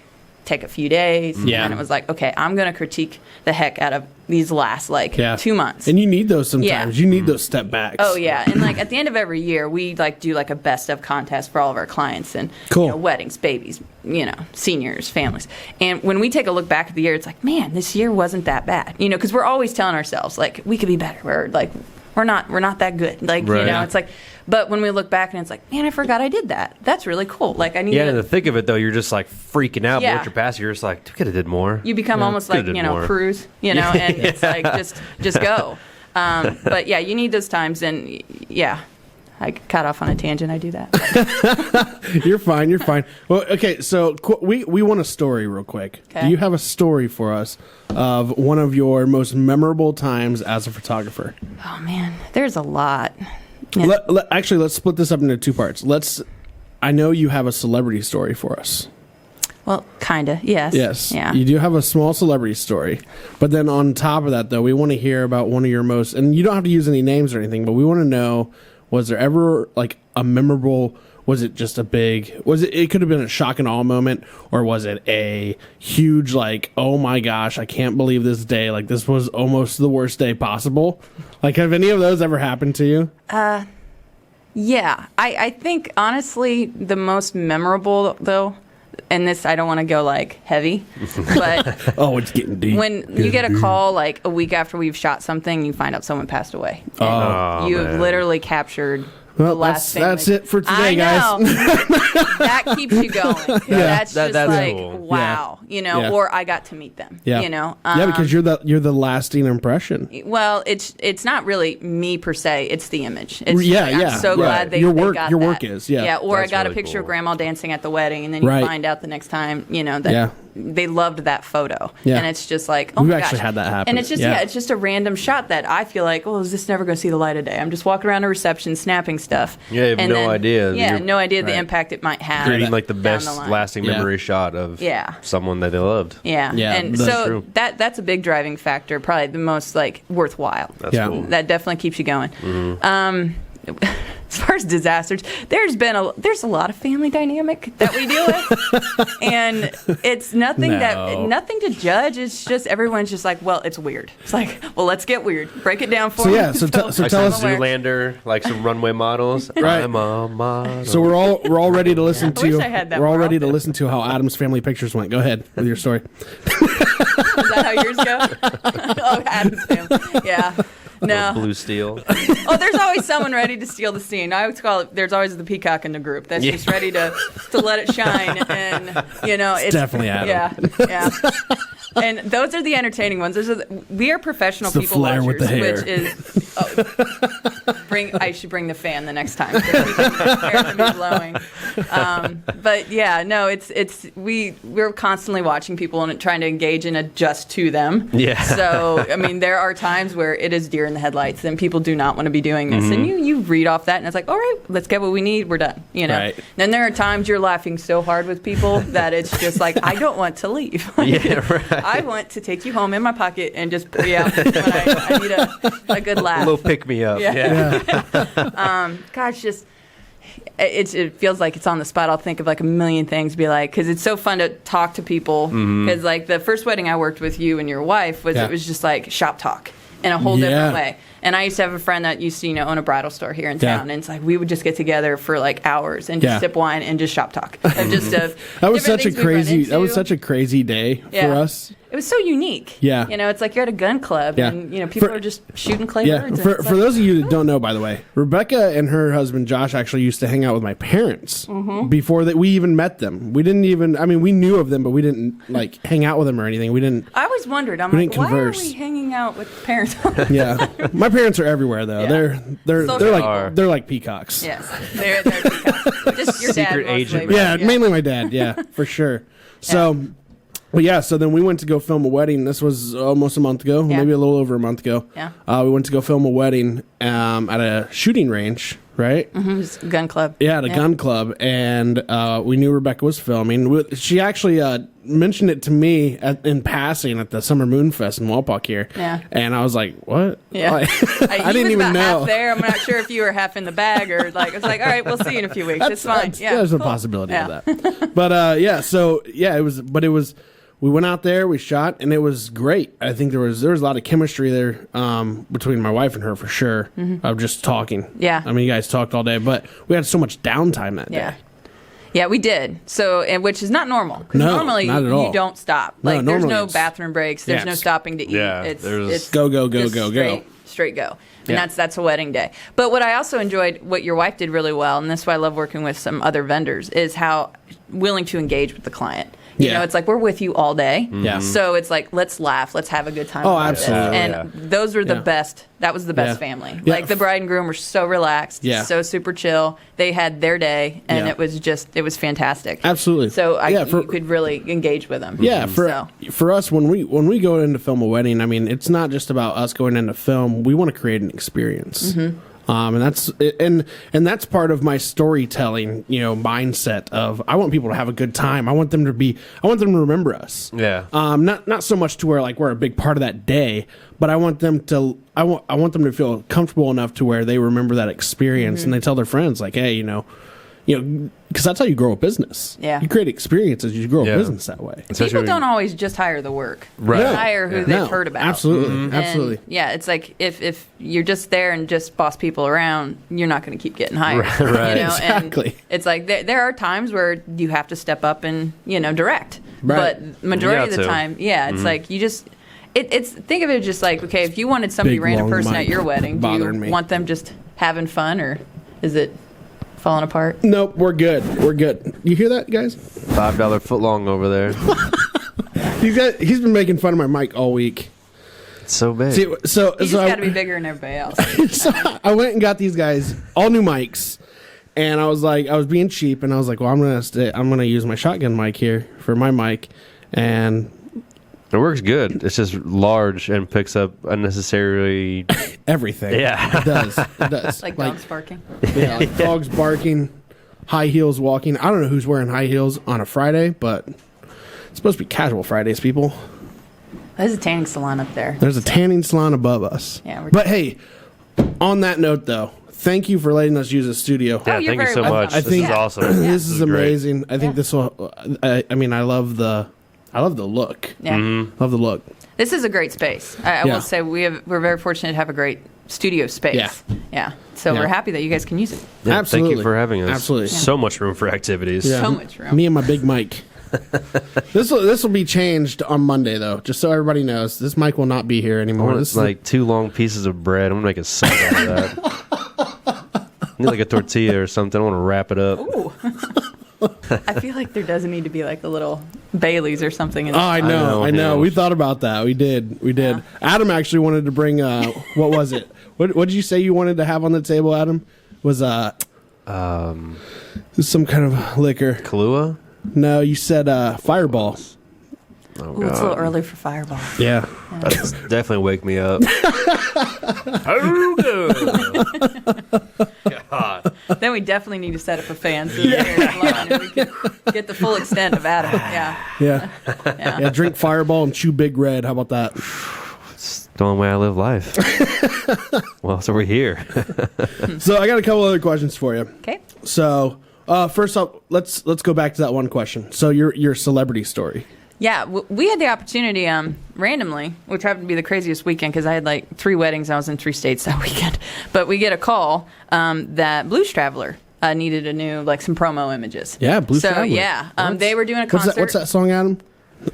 Speaker 2: take a few days, and it was like, okay, I'm gonna critique the heck out of these last 2 months.
Speaker 1: And you need those sometimes. Yeah. You need those step backs.
Speaker 2: Oh yeah, and like at the end of every year, we like do like a best of contest for all of our clients and you know, weddings, babies, you know, seniors, families. And when we take a look back at the year, it's like, man, this year wasn't that bad, you know, because we're always telling ourselves like we could be better. We're not that good, like you know. It's like, but when we look back and it's like, man, I forgot I did that. That's really cool. Like I need.
Speaker 3: Yeah, in the thick of it though, you're just like freaking out. But once you're past it, you're just like, we could have did more.
Speaker 2: You become almost like, you know, Cruise, you know, and it's like just go. But yeah, you need those times, and yeah. I got off on a tangent. I do that.
Speaker 1: You're fine. You're fine. Well, okay. So we want a story real quick.
Speaker 2: Okay.
Speaker 1: Do you have a story for us of one of your most memorable times as a photographer?
Speaker 2: Oh man, there's a lot. Yeah.
Speaker 1: Actually, let's split this up into 2 parts. Let's I know you have a celebrity story for us.
Speaker 2: Well, kind of, yes.
Speaker 1: Yes.
Speaker 2: Yeah.
Speaker 1: You do have a small celebrity story. But then on top of that, though, we want to hear about one of your most, and you don't have to use any names or anything, but we want to know, was there ever like a memorable, was it just a big, it could have been a shock and awe moment, or was it a huge like, oh my gosh, I can't believe this day, like this was almost the worst day possible? Like, have any of those ever happened to you?
Speaker 2: Yeah. I think, honestly, the most memorable, though, and this, I don't want to go like heavy, but
Speaker 1: Oh, it's getting deep.
Speaker 2: when you get a call like a week after we've shot something, you find out someone passed away.
Speaker 3: Oh,
Speaker 2: You've
Speaker 3: man.
Speaker 2: literally captured the
Speaker 1: Well,
Speaker 2: last
Speaker 1: that's
Speaker 2: family.
Speaker 1: it for today,
Speaker 2: I know.
Speaker 1: guys.
Speaker 2: That keeps you going. That's just
Speaker 3: that's
Speaker 2: like,
Speaker 3: cool.
Speaker 2: wow, you know,
Speaker 1: Yeah.
Speaker 2: or I got to meet them,
Speaker 1: Yeah.
Speaker 2: you know.
Speaker 1: Yeah, because you're the lasting impression.
Speaker 2: Well, it's not really me per se. It's the image. It's,
Speaker 1: Yeah,
Speaker 2: I'm
Speaker 1: yeah,
Speaker 2: so
Speaker 1: yeah.
Speaker 2: glad they
Speaker 1: Your
Speaker 2: they
Speaker 1: work-
Speaker 2: got
Speaker 1: your
Speaker 2: that.
Speaker 1: work is, yeah.
Speaker 2: Or
Speaker 3: That's
Speaker 2: I got a
Speaker 3: really
Speaker 2: picture of
Speaker 3: cool.
Speaker 2: Grandma dancing at the wedding, and then you
Speaker 1: Right.
Speaker 2: find out the next time, you know, that
Speaker 1: Yeah.
Speaker 2: they loved that photo.
Speaker 1: Yeah.
Speaker 2: And it's just like, oh
Speaker 1: We've
Speaker 2: my
Speaker 1: actually
Speaker 2: gosh.
Speaker 1: had that happen.
Speaker 2: And it's just
Speaker 1: Yeah.
Speaker 2: it's just a random shot that I feel like, oh, is this never going to see the light of day? I'm just walking around a reception snapping stuff.
Speaker 3: Yeah, you have
Speaker 2: and
Speaker 3: no
Speaker 2: then-
Speaker 3: idea.
Speaker 2: Yeah,
Speaker 3: You're-
Speaker 2: no idea the
Speaker 1: right.
Speaker 2: impact it might have.
Speaker 3: Creating like the
Speaker 2: down
Speaker 3: best
Speaker 2: line.
Speaker 3: lasting
Speaker 1: Yeah.
Speaker 3: memory shot of
Speaker 2: Yeah.
Speaker 3: someone that they loved.
Speaker 2: Yeah.
Speaker 1: Yeah,
Speaker 2: And
Speaker 1: that's
Speaker 2: so
Speaker 3: true.
Speaker 2: that's a big driving factor, probably the most like worthwhile.
Speaker 3: That's
Speaker 1: Yeah.
Speaker 3: cool.
Speaker 2: That definitely keeps you going. As far as disasters, there's a lot of family dynamic that we deal with, and it's nothing
Speaker 1: No.
Speaker 2: nothing to judge. It's just everyone's just like, well, it's weird. It's like, well, let's get weird. Break it down for
Speaker 1: So
Speaker 2: me.
Speaker 1: yeah, so
Speaker 3: Like
Speaker 1: tell
Speaker 3: some
Speaker 1: us.
Speaker 3: Zoolander, like some runway models.
Speaker 1: Right.
Speaker 3: I'm a model.
Speaker 1: So we're all ready to listen
Speaker 2: I wish
Speaker 1: to.
Speaker 2: I had that
Speaker 1: We're all
Speaker 2: more
Speaker 1: ready to
Speaker 2: often.
Speaker 1: listen to how Adam's family pictures went. Go ahead with your story.
Speaker 2: Is that how yours go? Oh, Adam's family. Yeah. No.
Speaker 3: Blue steel.
Speaker 2: Oh, there's always someone ready to steal the scene. I would call it. There's always the peacock in the group that's
Speaker 3: Yeah.
Speaker 2: just ready to let it shine, and you know, it's
Speaker 1: definitely Adam.
Speaker 2: Yeah. And those are the entertaining ones. We are professional
Speaker 1: It's the
Speaker 2: people
Speaker 1: flair
Speaker 2: watchers,
Speaker 1: with the hair.
Speaker 2: which is I should bring the fan the next time. So we can hear it be blowing. But yeah, no, we're constantly watching people and trying to engage and adjust to them.
Speaker 3: Yeah.
Speaker 2: So I mean, there are times where it is deer in the headlights, and people do not want to be doing this, and you read off that, and it's like, all right, let's get what we need. We're done. You know.
Speaker 1: Right.
Speaker 2: Then there are times you're laughing so hard with people that it's just like, I don't want to leave.
Speaker 3: Yeah, right.
Speaker 2: I want to take you home in my pocket and just put you out when I need a good
Speaker 3: A
Speaker 2: laugh.
Speaker 3: little pick me up.
Speaker 2: Yeah.
Speaker 3: Yeah.
Speaker 2: Gosh, just it feels like it's on the spot. I'll think of like a million things, be like, because it's so fun to talk to people. Because like the first wedding I worked with you and your wife was,
Speaker 1: Yeah.
Speaker 2: it was just like shop talk in a whole
Speaker 1: Yeah.
Speaker 2: different way. And I used to have a friend that used to, own a bridal store here in
Speaker 1: Yeah.
Speaker 2: town, and it's like we would just get together for like hours and just
Speaker 1: Yeah.
Speaker 2: sip wine and just shop talk. And just
Speaker 1: That was
Speaker 2: different
Speaker 1: such a
Speaker 2: things we run
Speaker 1: crazy. That was
Speaker 2: into.
Speaker 1: such a crazy day
Speaker 2: Yeah.
Speaker 1: for us.
Speaker 2: It was so unique.
Speaker 1: Yeah.
Speaker 2: It's like you're at a gun club,
Speaker 1: Yeah.
Speaker 2: and people
Speaker 1: For-
Speaker 2: are just shooting clay
Speaker 1: Yeah,
Speaker 2: birds. and
Speaker 1: for
Speaker 2: it's
Speaker 1: for
Speaker 2: like,
Speaker 1: those of you that don't know, by the way, Rebecca and her husband Josh actually used to hang out with my parents before that we even met them. We didn't even. I mean, we knew of them, but we didn't like hang out with them or anything. We didn't.
Speaker 2: I always wondered. I'm
Speaker 1: We
Speaker 2: like,
Speaker 1: didn't
Speaker 2: why are
Speaker 1: converse.
Speaker 2: we hanging out with parents?
Speaker 1: Yeah, my parents are everywhere though.
Speaker 2: Yeah.
Speaker 1: They're
Speaker 2: Social
Speaker 1: like
Speaker 3: are.
Speaker 1: they're like peacocks.
Speaker 2: Yes, they're peacocks. Just your dad
Speaker 3: Secret
Speaker 2: mostly,
Speaker 3: agent.
Speaker 2: but
Speaker 1: Yeah, mainly my dad. Yeah, for sure. So, but yeah, so then we went to go film a wedding. This was almost a month ago,
Speaker 2: Yeah.
Speaker 1: maybe a little over a month ago.
Speaker 2: Yeah.
Speaker 1: We went to go film a wedding at a shooting range, right?
Speaker 2: It was a gun club.
Speaker 1: Yeah, at a gun club, and we knew Rebecca was filming. She actually mentioned it to me in passing at the Summer Moon Fest in Walpock here.
Speaker 2: Yeah.
Speaker 1: And I was like, "What?"
Speaker 2: Yeah.
Speaker 1: Like, I
Speaker 2: He
Speaker 1: didn't
Speaker 2: was
Speaker 1: even
Speaker 2: about
Speaker 1: know.
Speaker 2: half there. I'm not sure if you were half in the bag or like. It's like, all right, we'll see you in a few weeks. It's fine. Yeah,
Speaker 1: there's a
Speaker 2: cool.
Speaker 1: possibility
Speaker 2: Yeah.
Speaker 1: of that. But yeah, so yeah, it was. We went out there, we shot, and it was great. I think there was a lot of chemistry there between my wife and her for sure. Of just talking.
Speaker 2: Yeah.
Speaker 1: I mean, you guys talked all day, but we had so much downtime that
Speaker 2: Yeah.
Speaker 1: day.
Speaker 2: Yeah, we did. So, which is not normal. 'Cause
Speaker 1: No,
Speaker 2: normally
Speaker 1: not at all.
Speaker 2: you don't stop.
Speaker 1: No,
Speaker 2: Like, there's
Speaker 1: normally
Speaker 2: no
Speaker 1: it's-
Speaker 2: bathroom breaks. There's
Speaker 1: Yeah,
Speaker 2: no
Speaker 1: it's-
Speaker 2: stopping to eat.
Speaker 3: Yeah,
Speaker 2: it's
Speaker 3: there's-
Speaker 2: it's
Speaker 1: Go, go, go,
Speaker 2: just
Speaker 1: go, go.
Speaker 2: straight go. And
Speaker 1: Yeah.
Speaker 2: that's a wedding day. But what I also enjoyed, what your wife did really well, and that's why I love working with some other vendors, is how willing to engage with the client. You
Speaker 1: Yeah.
Speaker 2: know, it's like we're with you all day.
Speaker 1: Yeah.
Speaker 2: So it's like, let's laugh, let's have a good time.
Speaker 1: Oh,
Speaker 2: about this.
Speaker 1: absolutely.
Speaker 2: And
Speaker 3: Yeah.
Speaker 2: those were the
Speaker 1: Yeah.
Speaker 2: best. That was the best
Speaker 1: Yeah.
Speaker 2: family.
Speaker 1: Yeah.
Speaker 2: Like the bride and groom were so relaxed,
Speaker 1: Yeah.
Speaker 2: so super chill. They had their day, and
Speaker 1: Yeah.
Speaker 2: it was fantastic.
Speaker 1: Absolutely.
Speaker 2: So
Speaker 1: Yeah,
Speaker 2: you could really engage with them.
Speaker 1: Yeah,
Speaker 2: So,
Speaker 1: for us when we go in to film a wedding, I mean, it's not just about us going in to film. We want to create an experience. And that's part of my storytelling, mindset of I want people to have a good time. I want them to remember us.
Speaker 3: Yeah.
Speaker 1: Not so much to where like we're a big part of that day, but I want them to feel comfortable enough to where they remember that experience and they tell their friends like, hey, because that's how you grow a business.
Speaker 2: Yeah.
Speaker 1: You create experiences. You grow a business that way.
Speaker 2: People don't always just hire the work.
Speaker 3: Right.
Speaker 2: They hire who they've heard about.
Speaker 1: Absolutely. Absolutely.
Speaker 2: And, yeah, it's like if you're just there and just boss people around, you're not going to keep getting hired.
Speaker 3: Right.
Speaker 1: Exactly.
Speaker 2: And it's like there are times where you have to step up and direct.
Speaker 1: Right.
Speaker 2: But majority of the time, it's like you just. It's think of it just like, okay, if you wanted somebody
Speaker 1: Big,
Speaker 2: random
Speaker 1: long
Speaker 2: person
Speaker 1: mic
Speaker 2: at your wedding, do you
Speaker 1: bothering me.
Speaker 2: want them just having fun, or is it falling apart?
Speaker 1: Nope, we're good. We're good. You hear that, guys?
Speaker 3: $5 foot long over there.
Speaker 1: He's been making fun of my mic all week.
Speaker 3: It's so big.
Speaker 1: See,
Speaker 2: You just got to be bigger than everybody else.
Speaker 1: So I went and got these guys all new mics, and I was being cheap, and I was like, well, I'm gonna use my shotgun mic here for my mic, and
Speaker 3: It works good. It's just large and picks up unnecessarily
Speaker 1: everything.
Speaker 3: Yeah.
Speaker 1: It does. It does.
Speaker 2: Like dogs barking.
Speaker 1: Yeah, like dogs barking, high heels walking. I don't know who's wearing high heels on a Friday, but it's supposed to be casual Fridays, people.
Speaker 2: There's a tanning salon up there.
Speaker 1: There's a tanning salon above us.
Speaker 2: Yeah,
Speaker 1: but hey, on that note, though, thank you for letting us use the studio.
Speaker 3: Yeah,
Speaker 2: you're
Speaker 3: thank you
Speaker 2: very
Speaker 3: so
Speaker 2: welcome.
Speaker 3: much.
Speaker 1: I
Speaker 3: This
Speaker 1: think
Speaker 3: is awesome.
Speaker 1: This is
Speaker 3: great.
Speaker 1: amazing. I think this will. I love the look.
Speaker 2: Yeah.
Speaker 1: Love the look.
Speaker 2: This is a great space. I
Speaker 1: Yeah.
Speaker 2: will say we're very fortunate to have a great studio space.
Speaker 1: Yeah.
Speaker 2: Yeah. So
Speaker 1: Yeah.
Speaker 2: we're happy that you guys can use it.
Speaker 3: Yeah,
Speaker 1: Absolutely.
Speaker 3: Thank you for having us.
Speaker 1: Absolutely.
Speaker 3: So much room for activities.
Speaker 1: Yeah.
Speaker 2: So much room.
Speaker 1: Me and my big mic. This will be changed on Monday though, just so everybody knows. This mic will not be here
Speaker 3: I
Speaker 1: anymore.
Speaker 3: want
Speaker 1: This is
Speaker 3: like 2 long pieces of bread. I'm going to make a sub out of that. I need like a tortilla or something. I want to wrap it up.
Speaker 2: Ooh. I feel like there doesn't need to be like a little Bailey's or something. In
Speaker 1: Oh, I know.
Speaker 3: yeah.
Speaker 1: We thought about that. We did.
Speaker 2: Yeah.
Speaker 1: Adam actually wanted to bring. What was it? What did you say you wanted to have on the table, Adam? Was some kind of liquor?
Speaker 3: Kahlua?
Speaker 1: No, you said Fireball.
Speaker 3: Oh,
Speaker 2: Ooh, it's a little early for Fireball.
Speaker 1: Yeah.
Speaker 3: That's definitely wake me up. God.
Speaker 2: Then we definitely need to set up a fan so and we can get the full extent of Adam. Yeah.
Speaker 1: Yeah.
Speaker 2: Yeah.
Speaker 1: Yeah. Drink Fireball and chew Big Red. How about that?
Speaker 3: It's the only way I live life. Well, so we're here.
Speaker 1: So I got a couple other questions for you.
Speaker 2: Okay.
Speaker 1: So first up, let's go back to that one question. So your celebrity story.
Speaker 2: Yeah, we had the opportunity randomly, which happened to be the craziest weekend because I had like 3 weddings. I was in 3 states that weekend. But we get a call that Blues Traveler needed some promo images.
Speaker 1: Yeah, Blues
Speaker 2: so,
Speaker 1: Traveler.
Speaker 2: yeah, they were doing a concert.
Speaker 1: What's that song, Adam?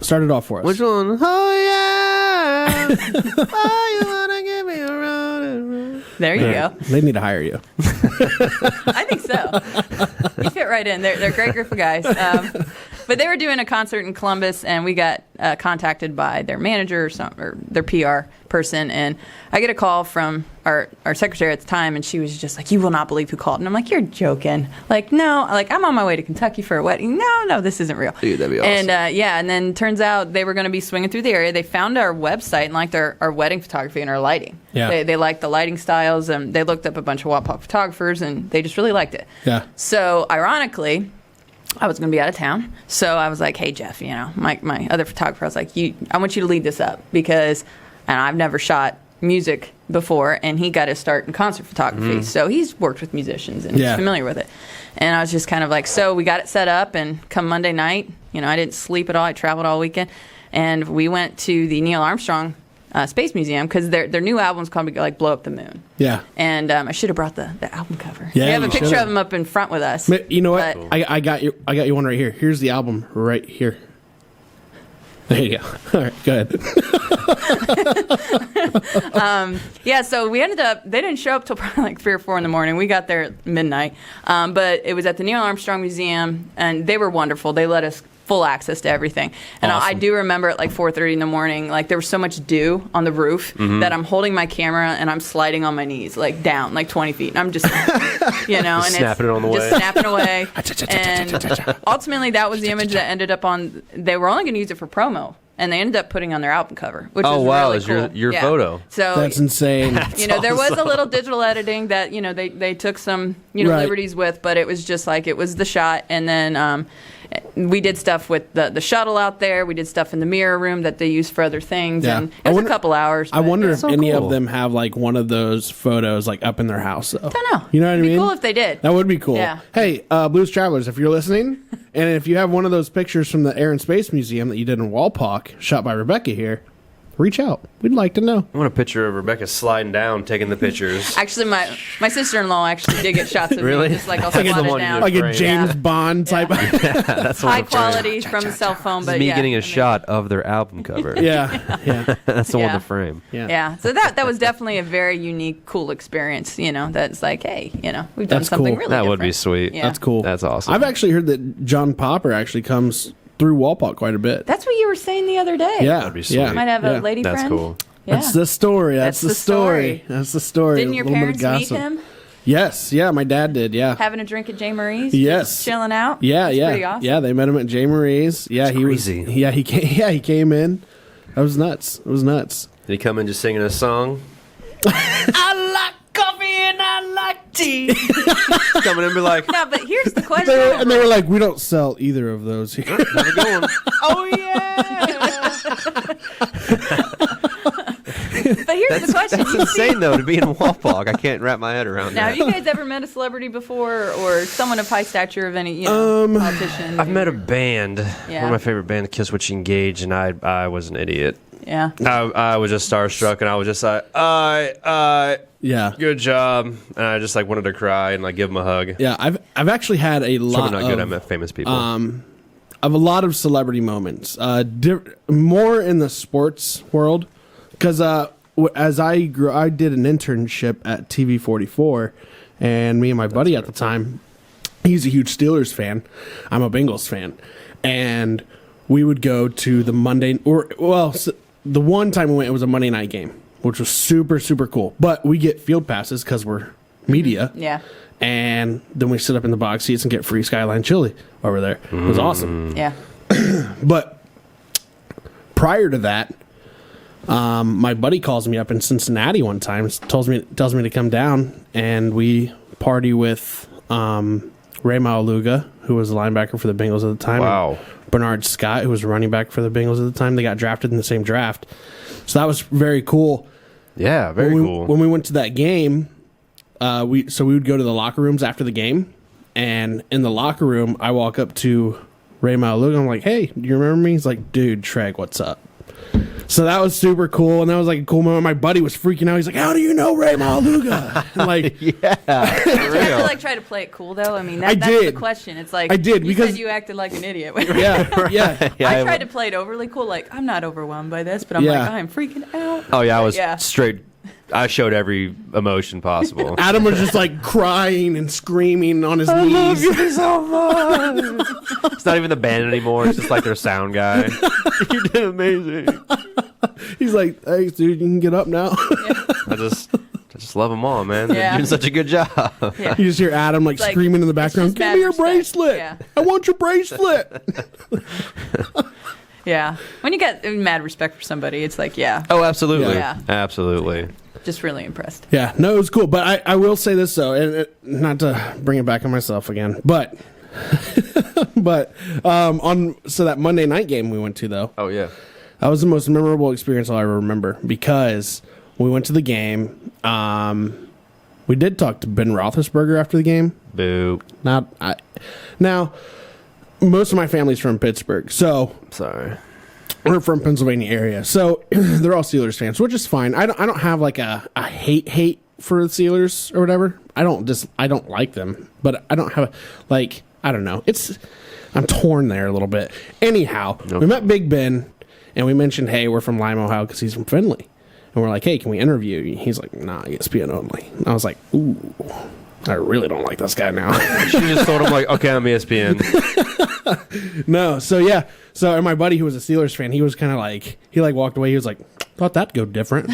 Speaker 1: Start it off for us.
Speaker 3: Which one? Oh, yeah. Oh, you want to give me a run?
Speaker 2: There you go.
Speaker 1: They need to hire you.
Speaker 2: I think so. You fit right in. They're a great group of guys. But they were doing a concert in Columbus, and we got contacted by their manager or their PR person. And I get a call from our secretary at the time, and she was just like, "You will not believe who called." And I'm like, "You're joking." Like, no, like I'm on my way to Kentucky for a wedding. No, this isn't real.
Speaker 3: Dude, that'd be awesome.
Speaker 2: And and then turns out they were going to be swinging through the area. They found our website and liked our wedding photography and our lighting.
Speaker 1: Yeah.
Speaker 2: They liked the lighting styles, and they looked up a bunch of WAPOP photographers, and they just really liked it.
Speaker 1: Yeah.
Speaker 2: So ironically, I was going to be out of town. So I was like, "Hey, Jeff, my other photographer, I was like, I want you to lead this up because I've never shot music before, and he got his start in concert photography. So he's worked with musicians and he's familiar with it." And I was just kind of like, so we got it set up, and come Monday night, I didn't sleep at all. I traveled all weekend. And we went to the Neil Armstrong Space Museum because their new album's called like Blow Up the Moon.
Speaker 1: Yeah.
Speaker 2: And I should have brought the album cover.
Speaker 1: Yeah,
Speaker 2: we have a
Speaker 1: you
Speaker 2: picture
Speaker 1: should've.
Speaker 2: of him up in front with us.
Speaker 1: You know what?
Speaker 2: But-
Speaker 1: I got you one right here. Here's the album right here. There you go. All right, go ahead.
Speaker 2: Yeah, so we ended up, they didn't show up till probably like 3 or 4 in the morning. We got there at midnight. But it was at the Neil Armstrong Museum, and they were wonderful. They let us full access to everything. And
Speaker 1: Awesome.
Speaker 2: I do remember at like 4:30 in the morning, like there was so much dew on the roof that I'm holding my camera and I'm sliding on my knees, like down, like 20 feet. And I'm just, and
Speaker 3: snapping it on the way.
Speaker 2: Just snapping away. And ultimately that was the image that ended up on, they were only going to use it for promo and they ended up putting on their album cover, which
Speaker 3: Oh,
Speaker 2: was
Speaker 3: wow,
Speaker 2: really
Speaker 3: it's
Speaker 2: cool.
Speaker 3: your photo.
Speaker 2: So
Speaker 1: That's insane.
Speaker 2: there was a little digital editing that they took some
Speaker 1: Right.
Speaker 2: liberties with, but it was just like it was the shot, and then we did stuff with the shuttle out there. We did stuff in the mirror room that they used for other things,
Speaker 1: Yeah.
Speaker 2: and it was a couple hours.
Speaker 1: I wonder if
Speaker 3: So
Speaker 1: any
Speaker 3: cool.
Speaker 1: of them have like one of those photos like up in their house. Though.
Speaker 2: I don't know.
Speaker 1: You know what I
Speaker 2: It'd
Speaker 1: mean?
Speaker 2: be cool if they did.
Speaker 1: That would be cool.
Speaker 2: Yeah.
Speaker 1: Hey, Blues Travelers, if you're listening, and if you have one of those pictures from the Air and Space Museum that you did in Walpock, shot by Rebecca here, reach out. We'd like to know.
Speaker 3: I want a picture of Rebecca sliding down, taking the pictures.
Speaker 2: Actually, my sister-in-law actually did get shots of
Speaker 3: Really?
Speaker 2: me, just like I'll
Speaker 3: Like
Speaker 2: slot
Speaker 3: the
Speaker 2: it
Speaker 3: one
Speaker 2: down.
Speaker 3: you
Speaker 1: Like a
Speaker 3: Frame.
Speaker 1: James Bond type.
Speaker 3: That's the one
Speaker 2: High
Speaker 3: to frame.
Speaker 2: quality from a cell phone,
Speaker 3: This
Speaker 2: but
Speaker 3: is me
Speaker 2: yeah,
Speaker 3: getting a
Speaker 2: amazing.
Speaker 3: shot of their album cover.
Speaker 1: Yeah.
Speaker 3: That's the one
Speaker 2: Yeah.
Speaker 3: to frame.
Speaker 2: Yeah, so that was definitely a very unique, cool experience. That's like, hey, we've done
Speaker 1: That's
Speaker 2: something
Speaker 1: cool.
Speaker 2: really
Speaker 3: That would be
Speaker 2: different.
Speaker 3: sweet.
Speaker 2: Yeah.
Speaker 1: That's cool.
Speaker 3: That's awesome.
Speaker 1: I've actually heard that John Popper actually comes through Walpock quite a bit.
Speaker 2: That's what you were saying the other day.
Speaker 1: Yeah.
Speaker 3: That'd be sweet.
Speaker 1: Yeah.
Speaker 2: Might have
Speaker 1: Yeah.
Speaker 2: a lady
Speaker 3: That's
Speaker 2: friend.
Speaker 3: cool.
Speaker 2: Yeah.
Speaker 1: That's the story. That's the
Speaker 2: the
Speaker 1: story. That's the story.
Speaker 2: Didn't your
Speaker 1: A little bit of
Speaker 2: parents meet
Speaker 1: gossip.
Speaker 2: him
Speaker 1: Yes. Yeah, my dad did. Yeah.
Speaker 2: having a drink at J. Marie's?
Speaker 1: Yes.
Speaker 2: Just chilling out?
Speaker 1: Yeah,
Speaker 2: That's
Speaker 1: yeah,
Speaker 2: pretty awesome.
Speaker 1: yeah. They met him at J. Marie's. Yeah,
Speaker 3: That's
Speaker 1: he
Speaker 3: crazy.
Speaker 1: was. Yeah, he came. Yeah, he came in. That was nuts. It was nuts.
Speaker 3: Did he come in just singing a song?
Speaker 2: I like coffee and I like tea.
Speaker 3: Coming in and be like,
Speaker 2: No, but here's the
Speaker 1: They
Speaker 2: question.
Speaker 1: were, and they were like, "We don't sell either of those here."
Speaker 3: have a good one.
Speaker 2: Oh, yeah. But here's the question.
Speaker 3: That's insane, though, to be in Walpock. I can't wrap my head around
Speaker 2: Now,
Speaker 3: that.
Speaker 2: have you guys ever met a celebrity before or someone of high stature of any, politician?
Speaker 3: I've met a band.
Speaker 2: Yeah.
Speaker 3: One of my favorite bands, Kiss Which Engage, and I was an idiot.
Speaker 2: Yeah.
Speaker 3: I was just starstruck, and I was just like,
Speaker 1: Yeah,
Speaker 3: good job. And I just like wanted to cry and like give him a hug.
Speaker 1: yeah. I've actually had a
Speaker 3: Sort
Speaker 1: lot
Speaker 3: of not good. I
Speaker 1: of
Speaker 3: met famous people.
Speaker 1: of a lot of celebrity moments. More in the sports world, because as I grew, I did an internship at TV 44, and me and my buddy at the time, he's a huge Steelers fan. I'm a Bengals fan, and we would go to the the one time we went, it was a Monday night game, which was super, super cool. But we get field passes because we're media.
Speaker 2: Yeah.
Speaker 1: And then we sit up in the box seats and get free Skyline chili over there. It was awesome.
Speaker 2: Yeah.
Speaker 1: But prior to that, my buddy calls me up in Cincinnati one time, tells me to come down, and we party with Ray Maualuga, who was the linebacker for the Bengals at the time.
Speaker 3: Wow.
Speaker 1: Bernard Scott, who was a running back for the Bengals at the time. They got drafted in the same draft. So that was very cool.
Speaker 3: Yeah, very cool.
Speaker 1: When we went to that game, we would go to the locker rooms after the game, and in the locker room, I walk up to Ray Maualuga. I'm like, "Hey, do you remember me?" He's like, "Dude, Treg, what's up?" So that was super cool, and that was like a cool moment. My buddy was freaking out. He's like, "How do you know Ray Maualuga?" I'm like,
Speaker 2: Did you have to like try to play it cool though? I mean, that's
Speaker 1: did.
Speaker 2: the question. It's like
Speaker 1: I did,
Speaker 2: you
Speaker 1: because-
Speaker 2: said you acted like an idiot.
Speaker 1: "Yeah, yeah."
Speaker 2: I tried to play it overly cool, like I'm not overwhelmed by this, but I'm
Speaker 1: Yeah.
Speaker 2: like I'm freaking out.
Speaker 3: Oh, yeah, I was
Speaker 2: Yeah.
Speaker 3: straight. I showed every emotion possible.
Speaker 1: Adam was just like crying and screaming on his knees.
Speaker 3: so much. It's not even the band anymore. It's just like their sound guy. You did amazing.
Speaker 1: He's like, "Hey, dude, you can get up now."
Speaker 3: I just love them all, man. They're
Speaker 2: Yeah.
Speaker 3: doing such a good job.
Speaker 2: Yeah.
Speaker 1: You just hear Adam like
Speaker 2: Like,
Speaker 1: screaming in the
Speaker 2: it's
Speaker 1: background,
Speaker 2: just
Speaker 1: "Give
Speaker 2: mad
Speaker 1: me your
Speaker 2: respect."
Speaker 1: bracelet!
Speaker 2: Yeah.
Speaker 1: I want your bracelet!"
Speaker 2: Yeah. When you get mad respect for somebody, it's like, yeah,
Speaker 3: Oh, absolutely.
Speaker 2: Yeah.
Speaker 3: Absolutely.
Speaker 2: just really impressed.
Speaker 1: Yeah, no, it was cool. But I will say this though, and not to bring it back on myself again, but so that Monday night game we went to though,
Speaker 3: Oh, yeah.
Speaker 1: that was the most memorable experience I'll ever remember, because we went to the game. We did talk to Ben Roethlisberger after the game.
Speaker 3: Boo.
Speaker 1: Now, most of my family's from Pittsburgh, so
Speaker 3: Sorry.
Speaker 1: we're from Pennsylvania area, so they're all Steelers fans, which is fine. I don't have like a hate for the Steelers or whatever. I don't like them, but I don't have I don't know. I'm torn there a little bit. Anyhow, we met Big Ben, and we mentioned, hey, we're from Lime, Ohio, because he's from Findlay, and we're like, hey, can we interview you? He's like, nah, ESPN only. And I was like, ooh, I really don't like this guy now.
Speaker 3: She just told him, like, okay, I'm ESPN.
Speaker 1: No, so yeah. So, and my buddy who was a Steelers fan, he was kind of like, he walked away. He was like, thought that'd go different.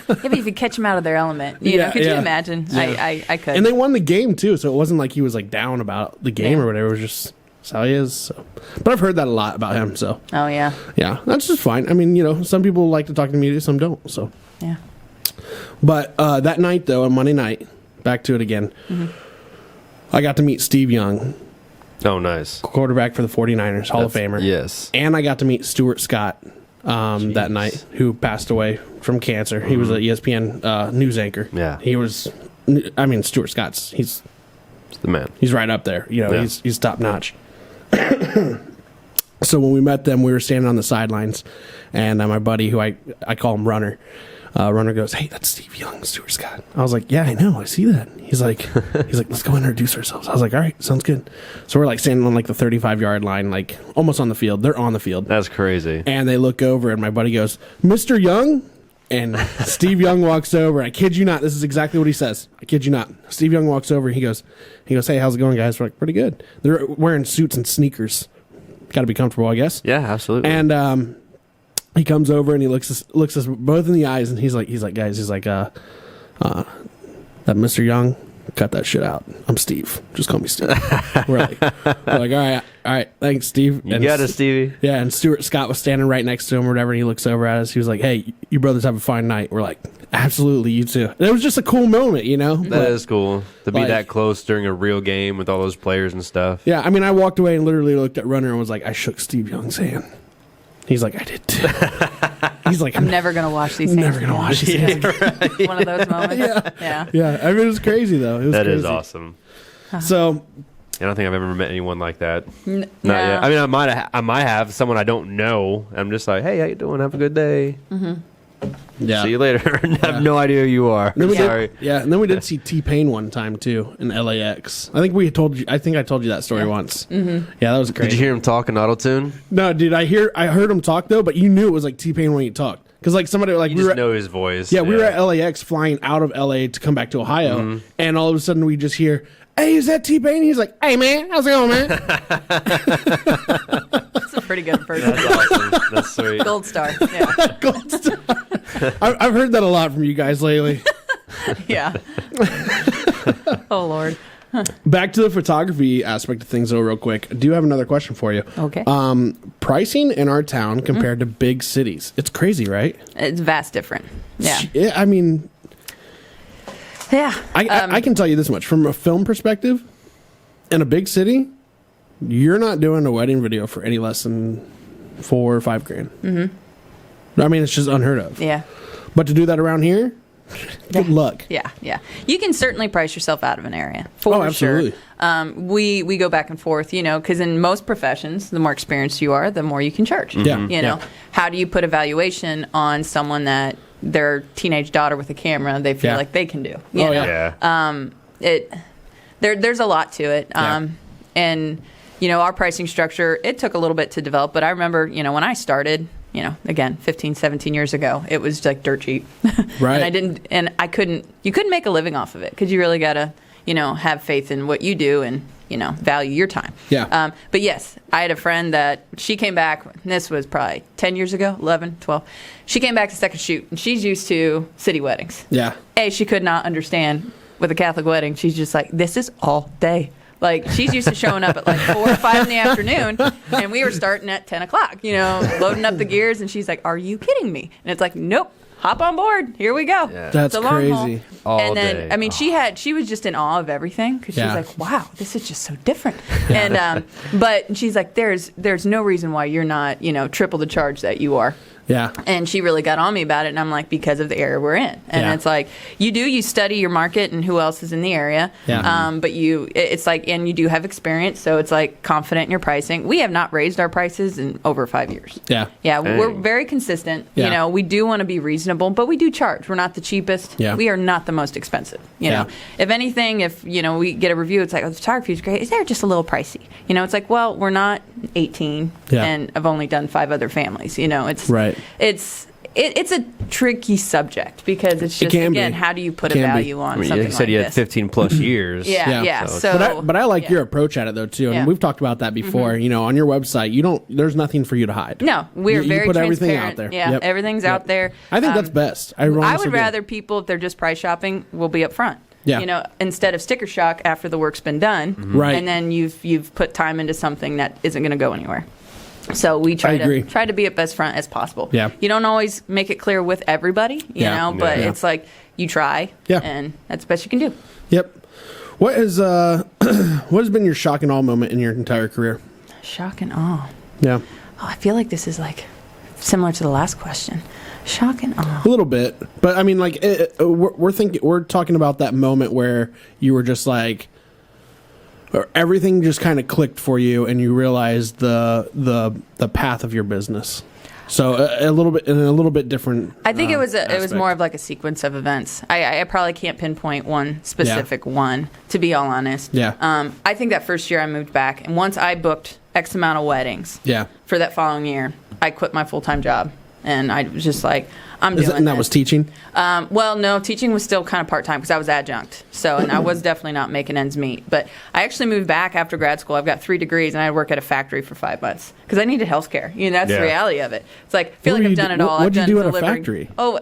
Speaker 2: Yeah, but if you catch them out of their element, you know, could you imagine?
Speaker 1: Yeah.
Speaker 2: I could.
Speaker 1: And they won the game too, so it wasn't like he was like down about the game or whatever. It was just That's how he is. So. But I've heard that a lot about him. So
Speaker 2: Oh yeah.
Speaker 1: yeah, that's just fine. I mean, some people like to talk to media, some don't. So
Speaker 2: Yeah.
Speaker 1: but that night though, on Monday night, back to it again. I got to meet Steve Young,
Speaker 3: Oh, nice.
Speaker 1: quarterback for the 49ers, Hall of Famer.
Speaker 3: Yes.
Speaker 1: And I got to meet Stuart Scott that night, who passed away from cancer. He was an ESPN news anchor.
Speaker 3: Yeah.
Speaker 1: He was, Stuart Scott's, he's
Speaker 3: It's the man.
Speaker 1: He's right up there.
Speaker 3: Yeah.
Speaker 1: He's top notch. So when we met them, we were standing on the sidelines, and my buddy, who I call him Runner, Runner goes, "Hey, that's Steve Young, Stuart Scott." I was like, "Yeah, I know. I see that." He's like, "Let's go introduce ourselves." I was like, "All right, sounds good." So we're like standing on like the 35-yard line, like almost on the field. They're on the field.
Speaker 3: That's crazy.
Speaker 1: And they look over, and my buddy goes, "Mr. Young?" And Steve Young walks over. I kid you not. This is exactly what he says. I kid you not. Steve Young walks over. He goes, "Hey, how's it going, guys?" We're like, "Pretty good." They're wearing suits and sneakers. Got to be comfortable, I guess.
Speaker 3: Yeah, absolutely.
Speaker 1: And he comes over and he looks us both in the eyes, and he's like, guys, that Mr. Young, cut that shit out. I'm Steve. Just call me Steve. we're like, all right, thanks, Steve.
Speaker 3: You got it, Stevie.
Speaker 1: Yeah, and Stuart Scott was standing right next to him or whatever, and he looks over at us. He was like, "Hey, you brothers have a fine night." We're like, "Absolutely, you too." And it was just a cool moment,
Speaker 3: That is cool to be
Speaker 1: like-
Speaker 3: that close during a real game with all those players and stuff.
Speaker 1: Yeah, I mean, I walked away and literally looked at Runner and was like, I shook Steve Young's hand. He's like, I did too. He's like,
Speaker 2: I'm never gonna wash these.
Speaker 1: never gonna wash these hands.
Speaker 2: One of those moments. Yeah.
Speaker 1: Yeah, I mean, it was crazy though. It was
Speaker 3: That
Speaker 1: crazy.
Speaker 3: is awesome.
Speaker 1: So,
Speaker 3: I don't think I've ever met anyone like that.
Speaker 2: No.
Speaker 3: Not yet. I mean, I might have someone I don't know. I'm just like, hey, how you doing? Have a good day.
Speaker 1: yeah.
Speaker 3: See you later. I have no idea who you are.
Speaker 1: And then we
Speaker 3: Sorry.
Speaker 1: and then we did see T-Pain one time too in LAX. I think I told you that story once. Mm-hmm. Yeah, that was great.
Speaker 3: Did you hear him talk in auto-tune?
Speaker 1: No, dude, I heard him talk though, but you knew it was like T-Pain when he talked. Because like somebody like
Speaker 3: You
Speaker 1: we
Speaker 3: just
Speaker 1: were
Speaker 3: know his voice.
Speaker 1: we were at LAX flying out of LA to come back to Ohio, and all of a sudden we just hear, "Hey, is that T-Pain?" He's like, "Hey man, how's it going, man?"
Speaker 2: That's a pretty good person.
Speaker 3: That's awesome. That's sweet.
Speaker 2: Gold star. Yeah.
Speaker 1: Gold star. I've heard that a lot from you guys lately.
Speaker 2: Yeah. Oh Lord.
Speaker 1: Back to the photography aspect of things, though, real quick. I do have another question for you.
Speaker 2: Okay.
Speaker 1: Pricing in our town compared to big cities. It's crazy, right?
Speaker 2: It's vast different. Yeah.
Speaker 1: I mean,
Speaker 2: Yeah.
Speaker 1: I can tell you this much. From a film perspective, in a big city, you're not doing a wedding video for any less than $4,000 or $5,000. Mm-hmm. I mean, it's just unheard of.
Speaker 2: Yeah.
Speaker 1: But to do that around here, good luck.
Speaker 2: Yeah, yeah. You can certainly price yourself out of an area for
Speaker 1: absolutely.
Speaker 2: sure. We go back and forth, because in most professions, the more experienced you are, the more you can charge.
Speaker 1: Yeah.
Speaker 2: You know, how do you put a valuation on someone that their teenage daughter with a camera they feel like they can do? You know?
Speaker 3: Yeah.
Speaker 2: There's a lot to it.
Speaker 1: Yeah.
Speaker 2: And our pricing structure, it took a little bit to develop, but I remember, when I started, again, 15, 17 years ago, it was like dirt cheap.
Speaker 1: Right.
Speaker 2: And you couldn't make a living off of it because you really got to, have faith in what you do and, value your time.
Speaker 1: Yeah.
Speaker 2: But yes, I had a friend that she came back, and this was probably 10 years ago, 11, 12. She came back to second shoot, and she's used to city weddings.
Speaker 1: Yeah.
Speaker 2: She could not understand with a Catholic wedding. She's just like, this is all day. Like, she's used to showing up at like 4 or 5 in the afternoon, and we were starting at 10 o'clock, loading up the gears, and she's like, are you kidding me? And it's like, nope, hop on board. Here we go.
Speaker 3: Yeah.
Speaker 1: That's
Speaker 2: it's a long haul.
Speaker 1: crazy.
Speaker 3: All
Speaker 2: and then,
Speaker 3: day.
Speaker 2: I mean, she was just in awe of everything because she was like, wow, this is just so different. And, but she's like, there's no reason why you're not, triple the charge that you are.
Speaker 1: Yeah.
Speaker 2: And she really got on me about it, and I'm like, because of the area we're in. And it's like, you study your market and who else is in the area.
Speaker 1: Yeah.
Speaker 2: But it's like, and you do have experience, so it's like confident in your pricing. We have not raised our prices in over 5 years.
Speaker 1: Yeah.
Speaker 2: Yeah,
Speaker 3: Dang.
Speaker 2: we're very consistent.
Speaker 1: Yeah.
Speaker 2: We do want to be reasonable, but we do charge. We're not the cheapest.
Speaker 1: Yeah.
Speaker 2: We are not the most expensive. You
Speaker 1: Yeah.
Speaker 2: know, if anything, if we get a review, it's like, oh, the photography is great. Is there just a little pricey? It's like, well, we're not 18,
Speaker 1: Yeah.
Speaker 2: and I've only done 5 other families. It's
Speaker 1: Right.
Speaker 2: It's a tricky subject because it's just,
Speaker 1: can
Speaker 2: again,
Speaker 1: be.
Speaker 2: how do you put
Speaker 1: It
Speaker 2: a
Speaker 1: can be.
Speaker 2: value on
Speaker 3: I mean,
Speaker 2: something
Speaker 3: you said
Speaker 2: like
Speaker 3: you had
Speaker 2: this?
Speaker 3: 15 plus years.
Speaker 2: Yeah,
Speaker 1: Yeah.
Speaker 2: So,
Speaker 1: But I like
Speaker 2: yeah.
Speaker 1: your approach at it though too, and
Speaker 2: Yeah.
Speaker 1: we've talked about that before. On your website, there's nothing for you to hide.
Speaker 2: No, we're
Speaker 1: You
Speaker 2: very
Speaker 1: put everything
Speaker 2: transparent.
Speaker 1: out there.
Speaker 2: Yeah,
Speaker 1: Yep.
Speaker 2: everything's
Speaker 1: Yep.
Speaker 2: out there.
Speaker 1: I think that's best. I
Speaker 2: I
Speaker 1: honestly
Speaker 2: would
Speaker 1: do.
Speaker 2: rather people, if they're just price shopping, will be up front.
Speaker 1: Yeah.
Speaker 2: You know, instead of sticker shock after the work's been done.
Speaker 1: Right.
Speaker 2: And then you've put time into something that isn't going to go anywhere. So we try to be at best front as possible.
Speaker 1: Yeah.
Speaker 2: You don't always make it clear with everybody, you know, but it's like you try, and that's the best you can do.
Speaker 1: Yep. What has been your shock and awe moment in your entire career?
Speaker 2: Shock and awe.
Speaker 1: Yeah.
Speaker 2: Oh, I feel like this is like similar to the last question. Shock and awe.
Speaker 1: A little bit, but I mean, like we're talking about that moment where you were just like, or everything just kind of clicked for you, and you realized the path of your business. So a little bit different.
Speaker 2: I think it was
Speaker 1: aspect.
Speaker 2: more of like a sequence of events. I probably can't pinpoint one specific one, to be all honest.
Speaker 1: Yeah.
Speaker 2: I think that first year I moved back, and once I booked X amount of weddings.
Speaker 1: Yeah.
Speaker 2: For that following year, I quit my full-time job, and I was just like, I'm doing
Speaker 1: and that was teaching?
Speaker 2: Well, no, teaching was still kind of part-time because I was adjunct. So, and I was definitely not making ends meet. But I actually moved back after grad school. I've got 3 degrees, and I work at a factory for 5 months because I needed health care. You know, that's the reality of it. It's like, I feel like I've done it all.
Speaker 1: What'd you
Speaker 2: I've
Speaker 1: do
Speaker 2: done
Speaker 1: at a
Speaker 2: delivering.
Speaker 1: factory?
Speaker 2: Oh,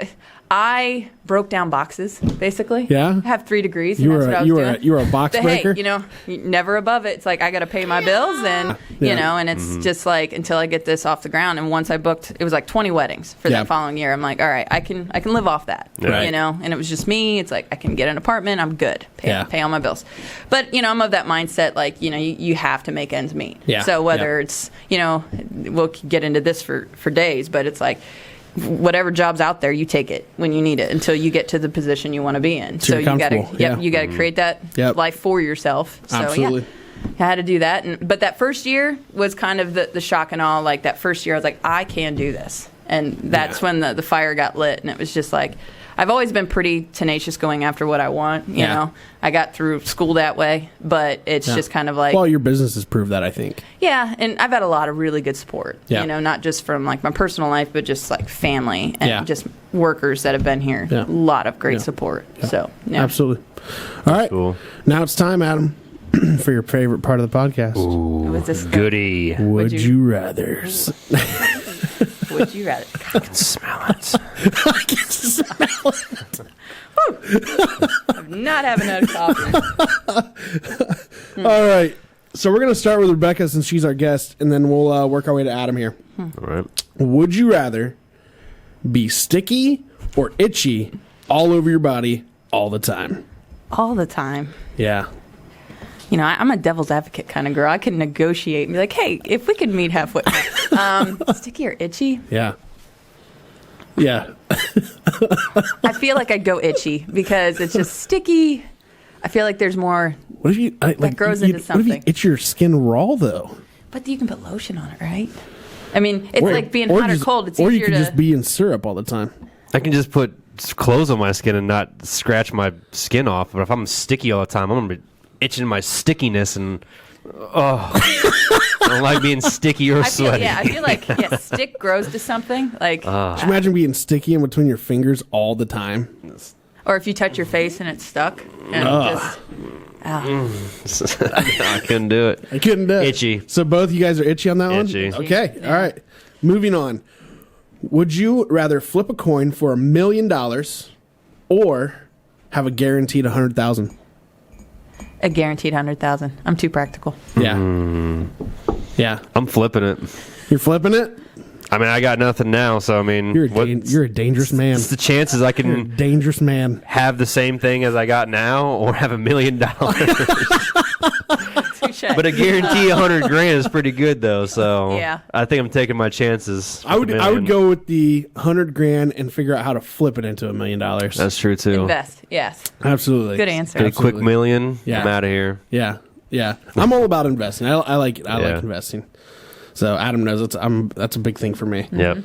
Speaker 2: I broke down boxes, basically.
Speaker 1: Yeah?
Speaker 2: I have 3 degrees, and that's what I was doing.
Speaker 1: You were a box
Speaker 2: But
Speaker 1: breaker?
Speaker 2: hey, you know, never above it. It's like I got to pay my bills, and you know, and it's just like until I get this off the ground. And once I booked, it was like 20 weddings for that following year. I'm like, all right, I can live off that, you know. And it was just me. It's like I can get an apartment. I'm good. Pay all my bills. But you know, I'm of that mindset. Like you know, you have to make ends meet.
Speaker 1: Yeah.
Speaker 2: So whether it's you know, we'll get into this for days, but it's like. Whatever job's out there, you take it when you need it until you get to the position you want to be in. So you got to, you got to create that life for yourself. So
Speaker 1: Absolutely.
Speaker 2: I had to do that. But that first year was kind of the shock and all. Like that first year, I was like, I can do this, and that's when the fire got lit, and it was just like. I've always been pretty tenacious going after what I want. You know, I got through school that way, but it's just kind of like.
Speaker 1: Well, your business has proved that, I think.
Speaker 2: Yeah, and I've had a lot of really good support.
Speaker 1: Yeah.
Speaker 2: You know, not just from like my personal life, but just like family and just workers that have been here.
Speaker 1: Yeah.
Speaker 2: A lot of great support.
Speaker 1: Yeah.
Speaker 2: So,
Speaker 1: Absolutely. All right.
Speaker 3: Cool.
Speaker 1: Now it's time, Adam, for your favorite part of the podcast.
Speaker 3: Ooh,
Speaker 2: was this
Speaker 3: goody.
Speaker 1: Would you rather?
Speaker 2: Would you rather?
Speaker 3: I can smell it.
Speaker 1: I can smell it.
Speaker 2: I'm not having a coffee.
Speaker 1: All right. So we're going to start with Rebecca since she's our guest, and then we'll work our way to Adam here.
Speaker 3: All right.
Speaker 1: Would you rather be sticky or itchy all over your body all the time?
Speaker 2: All the time.
Speaker 1: Yeah.
Speaker 2: You know, I'm a devil's advocate kind of girl. I can negotiate and be like, hey, if we could meet halfway. Sticky or itchy?
Speaker 1: Yeah. Yeah.
Speaker 2: I feel like I'd go itchy because it's just sticky. I feel like there's more.
Speaker 1: What if you
Speaker 2: that grows into
Speaker 1: What if
Speaker 2: something.
Speaker 1: you itch your skin raw though?
Speaker 2: But you can put lotion on it, right? I mean, it's like being hot or cold. It's
Speaker 1: or
Speaker 2: easier
Speaker 1: you could
Speaker 2: to.
Speaker 1: just be in syrup all the time.
Speaker 3: I can just put clothes on my skin and not scratch my skin off. But if I'm sticky all the time, I'm going to be itching my stickiness and I don't like being sticky or sweaty.
Speaker 2: I feel like stick grows to something like.
Speaker 1: Just imagine being sticky in between your fingers all the time.
Speaker 2: Or if you touch your face and it's stuck. And just,
Speaker 3: I couldn't do it.
Speaker 1: I couldn't do it.
Speaker 3: Itchy.
Speaker 1: So both you guys are itchy on that
Speaker 3: Itchy.
Speaker 1: one? Okay. All right. Moving on. Would you rather flip a coin for $1 million or have a guaranteed 100,000?
Speaker 2: a guaranteed 100,000. I'm too practical.
Speaker 1: Yeah. Yeah.
Speaker 3: I'm flipping it.
Speaker 1: You're flipping it?
Speaker 3: I mean, I got nothing now, so I mean,
Speaker 1: you're a dangerous man.
Speaker 3: What's the chances I
Speaker 1: You're a
Speaker 3: can
Speaker 1: dangerous man.
Speaker 3: have the same thing as I got now, or have $1 million? But a guarantee 100 grand is pretty good, though. So
Speaker 2: Yeah.
Speaker 3: I think I'm taking my chances.
Speaker 1: I would go with the 100 grand and figure out how to flip it into $1 million.
Speaker 3: That's true too.
Speaker 2: Invest. Yes.
Speaker 1: Absolutely.
Speaker 2: Good answer.
Speaker 3: Get a quick million.
Speaker 1: Yeah.
Speaker 3: I'm out of here.
Speaker 1: Yeah. Yeah. I'm all about investing. I like it. I
Speaker 3: Yeah.
Speaker 1: like investing. So Adam knows that's a big thing for me.
Speaker 3: Yep.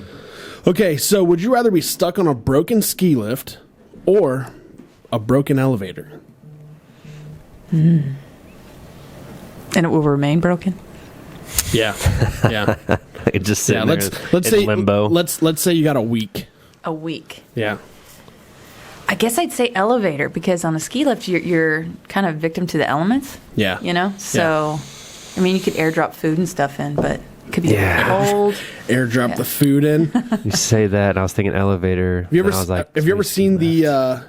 Speaker 1: Okay, so would you rather be stuck on a broken ski lift or a broken elevator?
Speaker 2: And it will remain broken.
Speaker 1: Yeah. Yeah.
Speaker 3: It just sitting
Speaker 1: Yeah,
Speaker 3: there
Speaker 1: let's
Speaker 3: in
Speaker 1: say
Speaker 3: limbo.
Speaker 1: Let's say you got a week.
Speaker 2: A week.
Speaker 1: Yeah.
Speaker 2: I guess I'd say elevator because on a ski lift you're kind of victim to the elements.
Speaker 1: Yeah.
Speaker 2: You know? So I mean you could airdrop food and stuff in, but it could be cold.
Speaker 1: Airdrop the food in.
Speaker 3: You say that, and I was thinking elevator.
Speaker 1: Have you ever
Speaker 3: and I was like,
Speaker 1: have you ever seen the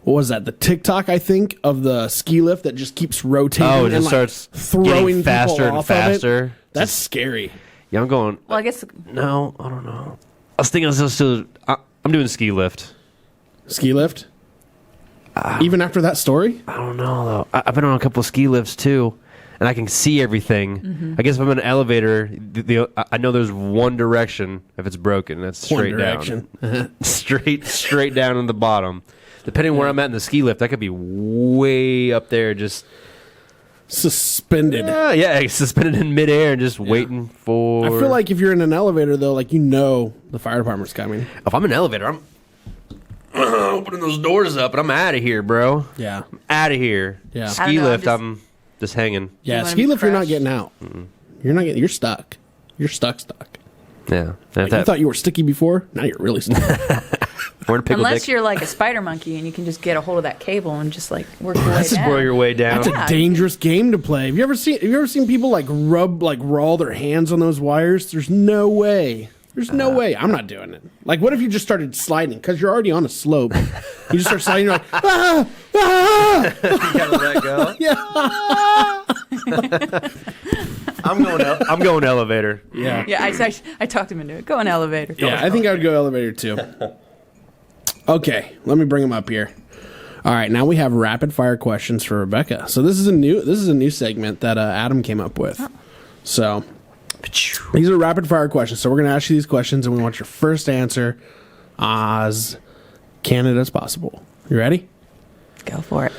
Speaker 1: what was that? The TikTok, I think, of the ski lift that just keeps rotating.
Speaker 3: Oh, it
Speaker 1: and
Speaker 3: just starts
Speaker 1: throwing
Speaker 3: getting faster
Speaker 1: people
Speaker 3: and
Speaker 1: off of it.
Speaker 3: faster.
Speaker 1: That's scary.
Speaker 3: Yeah, I'm going.
Speaker 2: Well, I guess
Speaker 3: No, I don't know. I was thinking I'm doing ski lift.
Speaker 1: Ski lift? Even after that story?
Speaker 3: I don't know though. I've been on a couple of ski lifts too, and I can see everything.
Speaker 2: Mm-hmm.
Speaker 3: I guess if I'm in an elevator, I know there's one direction. If it's broken, that's straight
Speaker 1: direction.
Speaker 3: down, straight down in the bottom. Depending on where I'm at in the ski lift, I could be way up there, just
Speaker 1: Suspended.
Speaker 3: suspended in midair and just waiting for.
Speaker 1: I feel like if you're in an elevator, though, like the fire department's coming.
Speaker 3: if I'm in an elevator, I'm opening those doors up and I'm out of here, bro.
Speaker 1: Yeah.
Speaker 3: Out of here.
Speaker 1: Yeah.
Speaker 2: I
Speaker 3: Ski
Speaker 2: don't know,
Speaker 3: lift,
Speaker 2: I'm
Speaker 3: I'm just hanging.
Speaker 1: Yeah,
Speaker 2: wanna
Speaker 1: ski lift, you're not
Speaker 2: crash?
Speaker 1: getting out. You're not getting. You're stuck. You're stuck.
Speaker 3: Yeah. And if
Speaker 1: You thought you were sticky before. Now you're really stuck.
Speaker 3: we're in a pickle
Speaker 2: unless
Speaker 3: dick.
Speaker 2: you're like a spider monkey and you can just get a hold of that cable and just like work your way
Speaker 3: That's just
Speaker 2: down.
Speaker 3: blow your way down.
Speaker 1: That's
Speaker 2: Yeah.
Speaker 1: a dangerous game to play. Have you ever seen people like raw their hands on those wires? There's no way. There's no way. I'm not doing it. Like, what if you just started sliding? Because you're already on a slope. You just start sliding. You're like,
Speaker 3: You gotta let go.
Speaker 1: yeah.
Speaker 3: I'm going elevator.
Speaker 1: Yeah.
Speaker 2: Yeah, I talked him into it. Go in elevator.
Speaker 1: Yeah, I think I would go elevator too. Okay, let me bring them up here. All right, now we have rapid fire questions for Rebecca. So this is a new segment that Adam came up with. So these are rapid fire questions. So we're going to ask you these questions, and we want your first answer as candid as possible. You ready?
Speaker 2: Go for it.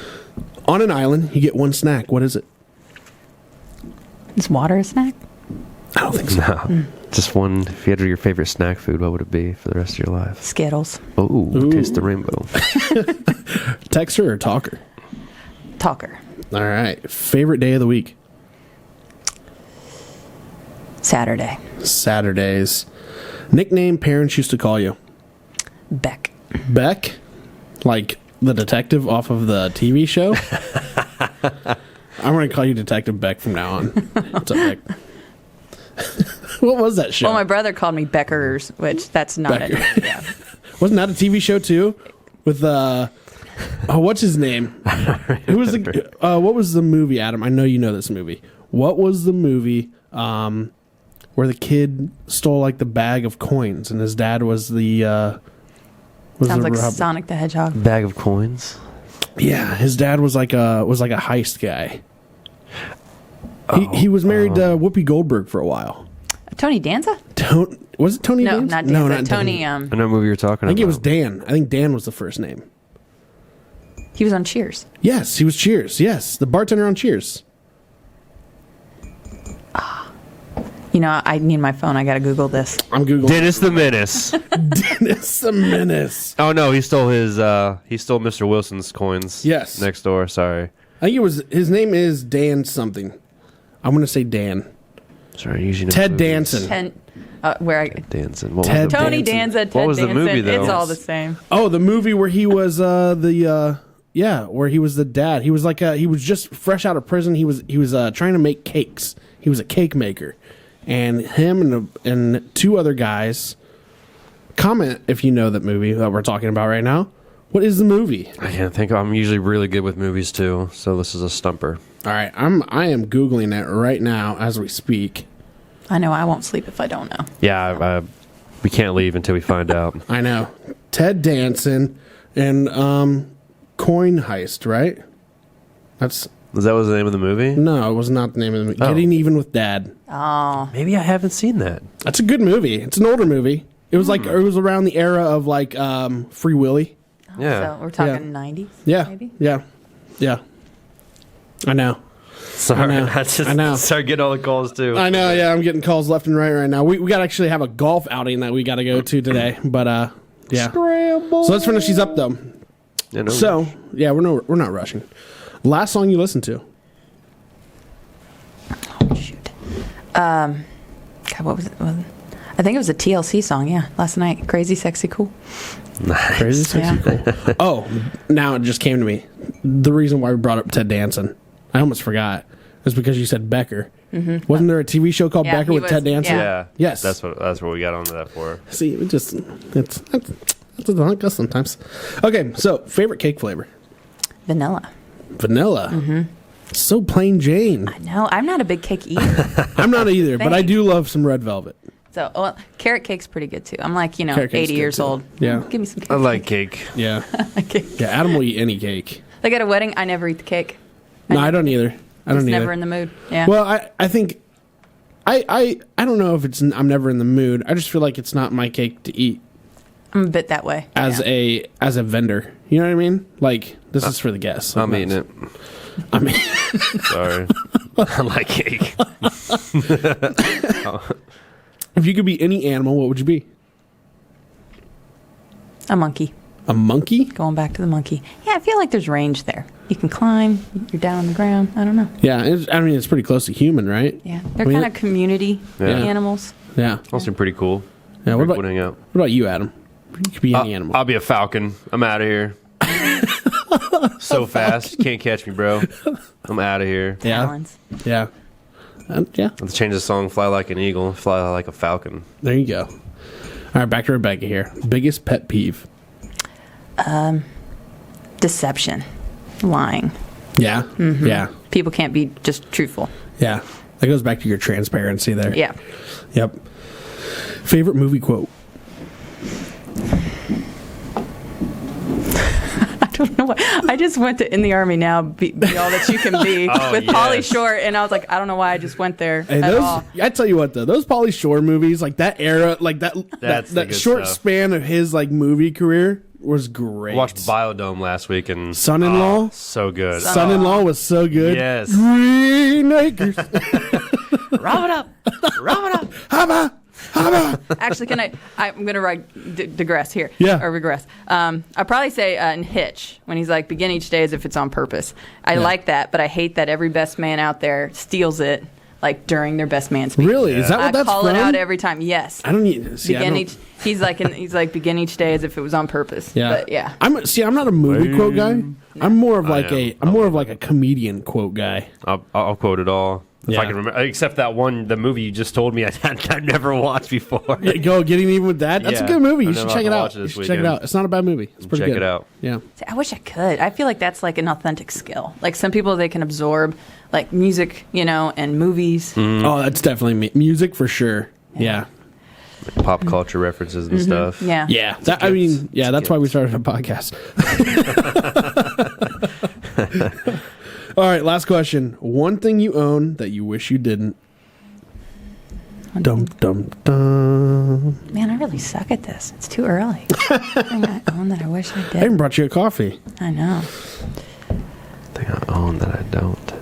Speaker 1: On an island, you get one snack. What is it?
Speaker 2: Is water a snack?
Speaker 1: I don't think so.
Speaker 3: No. Just one. If you had your favorite snack food, what would it be for the rest of your life?
Speaker 2: Skittles.
Speaker 3: Oh, taste the rainbow.
Speaker 1: Texter or talker?
Speaker 2: Talker.
Speaker 1: All right. Favorite day of the week?
Speaker 2: Saturday.
Speaker 1: Saturdays. Nickname parents used to call you?
Speaker 2: Beck.
Speaker 1: Beck? Like the detective off of the TV show? I'm going to call you Detective Beck from now on. What's up, Beck? What was that show?
Speaker 2: Well, my brother called me Beckers, which that's not
Speaker 1: Becker.
Speaker 2: it. Yeah.
Speaker 1: Wasn't that a TV show too? With what's his name? Who was what was the movie, Adam? I know you know this movie. What was the movie where the kid stole like the bag of coins and his dad was the
Speaker 2: Sounds like
Speaker 1: robber?
Speaker 2: Sonic the Hedgehog.
Speaker 3: Bag of coins.
Speaker 1: Yeah, his dad was like a heist guy. He was married to Whoopi Goldberg for a while.
Speaker 2: Tony Danza?
Speaker 1: Was it Tony?
Speaker 2: No,
Speaker 1: Danza?
Speaker 2: not Danza.
Speaker 1: No, not
Speaker 2: Tony.
Speaker 3: I know what movie you're talking
Speaker 1: I think
Speaker 3: about.
Speaker 1: it was Dan. I think Dan was the first name.
Speaker 2: He was on Cheers.
Speaker 1: Yes, he was Cheers. Yes, the bartender on Cheers.
Speaker 2: You know, I need my phone. I got to Google this.
Speaker 1: I'm googling.
Speaker 3: Dennis the Menace.
Speaker 1: Dennis the Menace.
Speaker 3: Oh no, he stole Mr. Wilson's coins.
Speaker 1: Yes.
Speaker 3: Next door. Sorry.
Speaker 1: I think his name is Dan something. I'm going to say Dan.
Speaker 3: Sorry. Usually
Speaker 1: Ted Danson.
Speaker 3: Danson. What
Speaker 1: Ted
Speaker 3: was the
Speaker 2: Tony
Speaker 1: Danson.
Speaker 2: Danza. Ted
Speaker 3: What was the
Speaker 2: Danson.
Speaker 3: movie, though?
Speaker 2: It's all the same.
Speaker 1: Oh, the movie where he was where he was the dad. He was he was just fresh out of prison. He was trying to make cakes. He was a cake maker. And him and two other guys. Comment if you know that movie that we're talking about right now. What is the movie?
Speaker 3: I can't think. I'm usually really good with movies too, so this is a stumper.
Speaker 1: All right, I am googling it right now as we speak.
Speaker 2: I know I won't sleep if I don't know.
Speaker 3: Yeah, we can't leave until we find out.
Speaker 1: I know. Ted Danson and Coin Heist, right?
Speaker 3: That was the name of the movie?
Speaker 1: No, it was not the name of the movie.
Speaker 3: Oh.
Speaker 1: Getting Even with Dad.
Speaker 2: Oh.
Speaker 3: Maybe I haven't seen that.
Speaker 1: That's a good movie. It's an older movie. It was it was around the era of Free Willy.
Speaker 3: Yeah.
Speaker 2: So we're talking 90s?
Speaker 1: Yeah.
Speaker 2: Maybe?
Speaker 1: Yeah. I know.
Speaker 3: Sorry,
Speaker 1: I know.
Speaker 3: I know. Start getting all the calls too.
Speaker 1: I know, yeah, I'm getting calls left and right now. We got to actually have a golf outing that we got to go to today, but yeah.
Speaker 3: Scramble.
Speaker 1: So let's finish these up though.
Speaker 3: Yeah, no
Speaker 1: So yeah, we're not rushing. Last song you listened to?
Speaker 2: Oh, shoot. God, what was it? I think it was a TLC song, yeah, last night. Crazy, Sexy, Cool.
Speaker 1: Crazy, sexy, cool. Oh, now it just came to me. The reason why we brought up Ted Danson, I almost forgot, is because you said Becker. Mm-hmm. Wasn't there a TV show called
Speaker 2: Yeah,
Speaker 1: Becker
Speaker 2: he
Speaker 1: with
Speaker 2: was-
Speaker 1: Ted Danson?
Speaker 3: Yeah.
Speaker 1: Yes.
Speaker 3: That's what we got onto that for.
Speaker 1: See, it's like us sometimes. Okay, so favorite cake flavor?
Speaker 2: Vanilla.
Speaker 1: Vanilla. Mm-hmm. So plain Jane.
Speaker 2: No, I'm not a big cake eater.
Speaker 1: I'm not either, but I do love some red velvet.
Speaker 2: So, carrot cake's pretty good too. I'm like,
Speaker 1: Carrot cake's
Speaker 2: 80 years
Speaker 1: good, too.
Speaker 2: old.
Speaker 1: Yeah.
Speaker 2: Give me some cake.
Speaker 3: I like cake.
Speaker 1: Yeah.
Speaker 2: I like cake.
Speaker 1: Yeah, Adam will eat any cake.
Speaker 2: Like at a wedding, I never eat the cake.
Speaker 1: No, I don't either. I don't
Speaker 2: Just
Speaker 1: either.
Speaker 2: never in the mood. Yeah.
Speaker 1: Well, I think I don't know if I'm never in the mood. I just feel like it's not my cake to eat
Speaker 2: I'm a bit that way.
Speaker 1: as a vendor. You know what I mean? Like this is for the guests.
Speaker 3: I'm eating it.
Speaker 1: I mean,
Speaker 3: Sorry. I like cake.
Speaker 1: if you could be any animal, what would you be?
Speaker 2: A monkey.
Speaker 1: A monkey?
Speaker 2: Going back to the monkey. Yeah, I feel like there's range there. You can climb. You're down on the ground. I don't know.
Speaker 1: Yeah, it's pretty close to human, right?
Speaker 2: Yeah, they're kind of community animals.
Speaker 1: Yeah.
Speaker 3: Also pretty cool.
Speaker 1: Yeah. What
Speaker 3: Pretty cool to hang out.
Speaker 1: about you, Adam? You could be any animal.
Speaker 3: I'll be a falcon. I'm out of here. So fast. You can't catch me, bro. I'm out of here.
Speaker 1: Yeah.
Speaker 2: Talons.
Speaker 1: Yeah. Yeah.
Speaker 3: Let's change the song. Fly like an eagle. Fly like a falcon.
Speaker 1: There you go. All right, back to Rebecca here. Biggest pet peeve.
Speaker 2: Deception. Lying.
Speaker 1: Yeah.
Speaker 2: Mm-hmm.
Speaker 1: Yeah.
Speaker 2: People can't be just truthful.
Speaker 1: Yeah. That goes back to your transparency there.
Speaker 2: Yeah.
Speaker 1: Yep. Favorite movie quote.
Speaker 2: I don't know what. I just went to In the Army Now, be all that you can be with Pauly Shore, and I was like, I don't know why I just went there
Speaker 1: Hey,
Speaker 2: at all.
Speaker 1: I tell you what though, those Pauly Shore movies, like that era, like that
Speaker 3: the good
Speaker 1: short
Speaker 3: stuff.
Speaker 1: span of his like movie career was great.
Speaker 3: Watched Biodome last week and
Speaker 1: Son-in-Law?
Speaker 3: so good.
Speaker 1: Son-in-Law was so good.
Speaker 3: Yes.
Speaker 1: Green Acres.
Speaker 2: Rob it up. Rob it up.
Speaker 1: Haba.
Speaker 2: Actually, I'm going to digress here.
Speaker 1: Yeah.
Speaker 2: Or regress. I'd probably say in Hitch, when he's like, begin each day as if it's on purpose. I like that, but I hate that every best man out there steals it like during their best man speech.
Speaker 1: Really? Is that what
Speaker 2: I
Speaker 1: that's
Speaker 2: call
Speaker 1: from?
Speaker 2: it out every time. Yes.
Speaker 1: I don't need see, I don't-
Speaker 2: He's like begin each day as if it was on purpose.
Speaker 1: Yeah.
Speaker 2: But yeah.
Speaker 1: I'm not a movie quote guy. I'm more of like
Speaker 3: am.
Speaker 1: I'm more of like a comedian quote guy.
Speaker 3: I'll quote it all. If
Speaker 1: Yeah.
Speaker 3: I can remember, except that one, the movie you just told me I've never watched before.
Speaker 1: Yeah, go getting even with that. That's a
Speaker 3: Yeah.
Speaker 1: good movie. You
Speaker 3: I'm
Speaker 1: should
Speaker 3: never
Speaker 1: check it
Speaker 3: gonna
Speaker 1: out.
Speaker 3: watch it
Speaker 1: You
Speaker 3: this
Speaker 1: should check it
Speaker 3: weekend.
Speaker 1: out. It's not a bad movie. It's pretty
Speaker 3: Check
Speaker 1: good.
Speaker 3: it out.
Speaker 1: Yeah.
Speaker 2: See, I wish I could. I feel like that's like an authentic skill. Like some people, they can absorb like music, and movies.
Speaker 1: Oh, that's definitely me. Music for sure. Yeah.
Speaker 3: Pop culture references and stuff.
Speaker 2: Yeah.
Speaker 1: Yeah. That's why we started a podcast. All right, last question. One thing you own that you wish you didn't. Dum dum dum.
Speaker 2: Man, I really suck at this. It's too early. Something I own that I wish I
Speaker 1: I
Speaker 2: did.
Speaker 1: even brought you a coffee.
Speaker 2: I know.
Speaker 3: Thing I own that I don't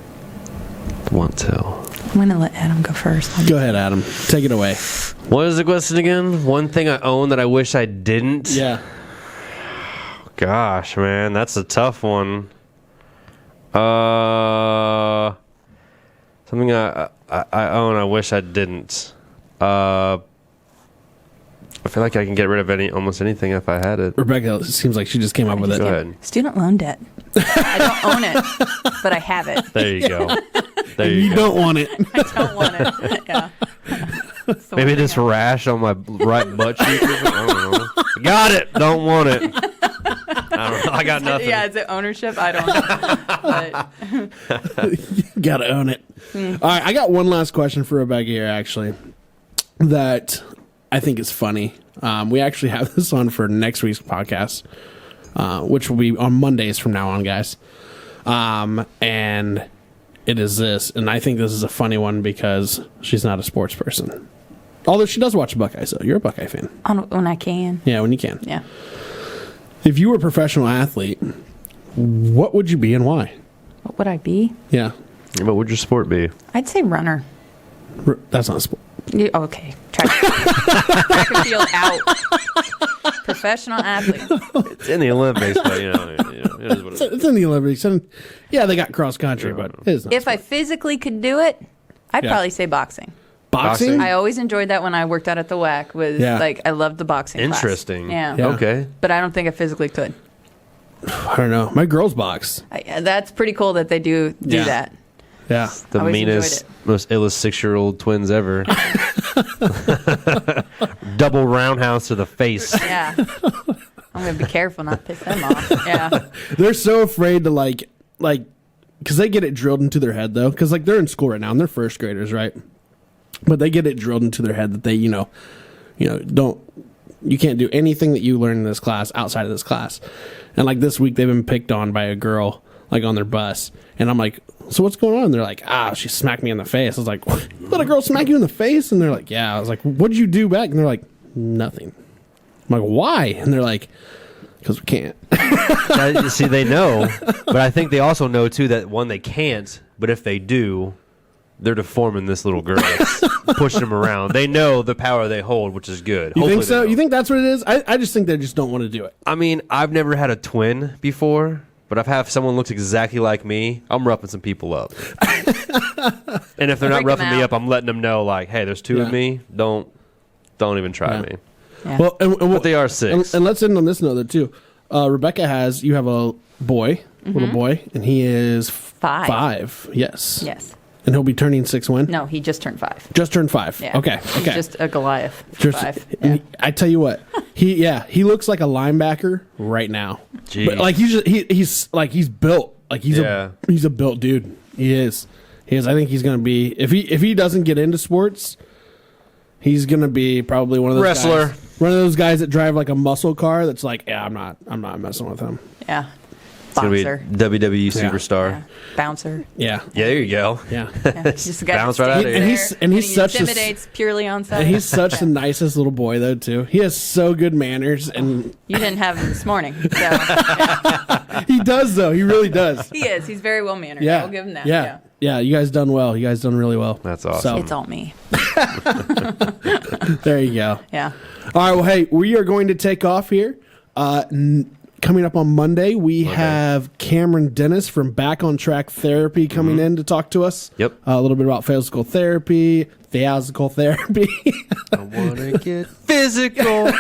Speaker 3: want to.
Speaker 2: I'm going to let Adam go first.
Speaker 1: Go ahead, Adam. Take it away.
Speaker 3: What is the question again? One thing I own that I wish I didn't?
Speaker 1: Yeah.
Speaker 3: Gosh, man, that's a tough one. Something I own I wish I didn't. I feel like I can get rid of almost anything if I had it.
Speaker 1: Rebecca, it seems like she just came up with it.
Speaker 3: Go ahead.
Speaker 2: Student loan debt. I don't own it, but I have it.
Speaker 3: There you go. There
Speaker 1: You
Speaker 3: go.
Speaker 1: don't want it.
Speaker 2: I don't want it. Yeah. That's the
Speaker 3: Maybe
Speaker 2: one
Speaker 3: this
Speaker 2: thing I-
Speaker 3: rash on my right butt cheek. Or something. I don't know. Got it. Don't want it. I don't know. I got nothing.
Speaker 2: Yeah, is it ownership? I don't know. But
Speaker 1: You gotta own it. All right, I got one last question for Rebecca here, actually, that I think is funny. We actually have this on for next week's podcast, which will be on Mondays from now on, guys. And it is this, and I think this is a funny one because she's not a sports person. Although she does watch Buckeyes, so you're a Buckeye fan.
Speaker 2: when I can.
Speaker 1: Yeah, when you can.
Speaker 2: Yeah.
Speaker 1: If you were a professional athlete, what would you be and why?
Speaker 2: What would I be?
Speaker 1: Yeah,
Speaker 3: What would your sport be?
Speaker 2: I'd say runner.
Speaker 1: that's not a sport.
Speaker 2: Okay. Track and field out. Professional athlete.
Speaker 3: It's in the Olympics, but it is what it is.
Speaker 1: It's in the Olympics. And yeah, they got cross country, but it's not
Speaker 2: If I physically could do it, I'd
Speaker 1: Yeah.
Speaker 2: probably say boxing.
Speaker 1: boxing.
Speaker 2: I always enjoyed that when I worked out at the WAC. I loved the boxing class.
Speaker 3: Interesting.
Speaker 2: Yeah.
Speaker 1: Yeah.
Speaker 3: Okay.
Speaker 2: But I don't think I physically could.
Speaker 1: I don't know. My girls box.
Speaker 2: That's pretty cool that they do
Speaker 1: Yeah.
Speaker 2: that.
Speaker 1: Yeah.
Speaker 3: The
Speaker 2: Always
Speaker 3: meanest, most illest 6-year-old twins ever. Double roundhouse to the face.
Speaker 2: Yeah. I'm gonna be careful not to piss them off. Yeah.
Speaker 1: They're so afraid to like, because they get it drilled into their head though. Because like they're in school right now and they're first graders, right? But they get it drilled into their head that they, you can't do anything that you learn in this class outside of this class. And like this week, they've been picked on by a girl like on their bus, and I'm like, so what's going on? And they're like, she smacked me in the face. I was like, what? Let a girl smack you in the face? And they're like, yeah. I was like, what'd you do back? And they're like, nothing. I'm like, why? And they're like, because we can't.
Speaker 3: See, they know, but I think they also know too that one, they can't, but if they do, they're deforming this little girl, pushing them around. They know the power they hold, which is good.
Speaker 1: You think so?
Speaker 3: They know.
Speaker 1: You think that's what it is? I just think they just don't want to do it.
Speaker 3: I mean, I've never had a twin before, but I've had someone looks exactly like me. I'm roughing some people up. And if they're not roughing me up, I'm letting them know, like, hey, there's two of me. Don't even try me.
Speaker 2: Yeah.
Speaker 1: Well,
Speaker 3: but they are 6.
Speaker 1: And let's end on this note, too. Rebecca you have a boy, little boy, and he is 5. Yes.
Speaker 2: Yes.
Speaker 1: And he'll be turning 6 when?
Speaker 2: No, he just turned 5.
Speaker 1: Just turned 5.
Speaker 2: Yeah.
Speaker 1: Okay.
Speaker 2: He's just a Goliath.
Speaker 1: Just,
Speaker 2: 5. Yeah.
Speaker 1: I tell you what, he looks like a linebacker right now.
Speaker 3: Jeez.
Speaker 1: But like he's built. Like he's a built dude. He is. I think he's gonna be if he doesn't get into sports, he's gonna be probably one of those
Speaker 3: wrestler.
Speaker 1: One of those guys that drive like a muscle car that's like, yeah, I'm not messing with him.
Speaker 2: Yeah.
Speaker 3: It's going to be WWE superstar.
Speaker 2: Yeah. Bouncer.
Speaker 1: Yeah.
Speaker 3: Yeah, there you go.
Speaker 1: Yeah.
Speaker 2: Just a guy
Speaker 3: Bounce right out of here.
Speaker 1: And he's such
Speaker 2: intimidates purely on sight.
Speaker 1: And he's such the nicest little boy though too. He has so good manners, and
Speaker 2: you didn't have him this morning. So, yeah.
Speaker 1: He does though. He really does.
Speaker 2: He is. He's very well mannered.
Speaker 1: Yeah.
Speaker 2: I'll give him that.
Speaker 1: Yeah. You guys done well. You guys done really well.
Speaker 3: That's awesome.
Speaker 2: It's all me.
Speaker 1: There you go.
Speaker 2: Yeah.
Speaker 1: All right. Well, hey, we are going to take off here. Coming up on Monday, we have Cameron Dennis from Back on Track Therapy coming in to talk to us.
Speaker 3: Yep.
Speaker 1: A little bit about physical therapy, theatrical therapy.
Speaker 3: I want to get physical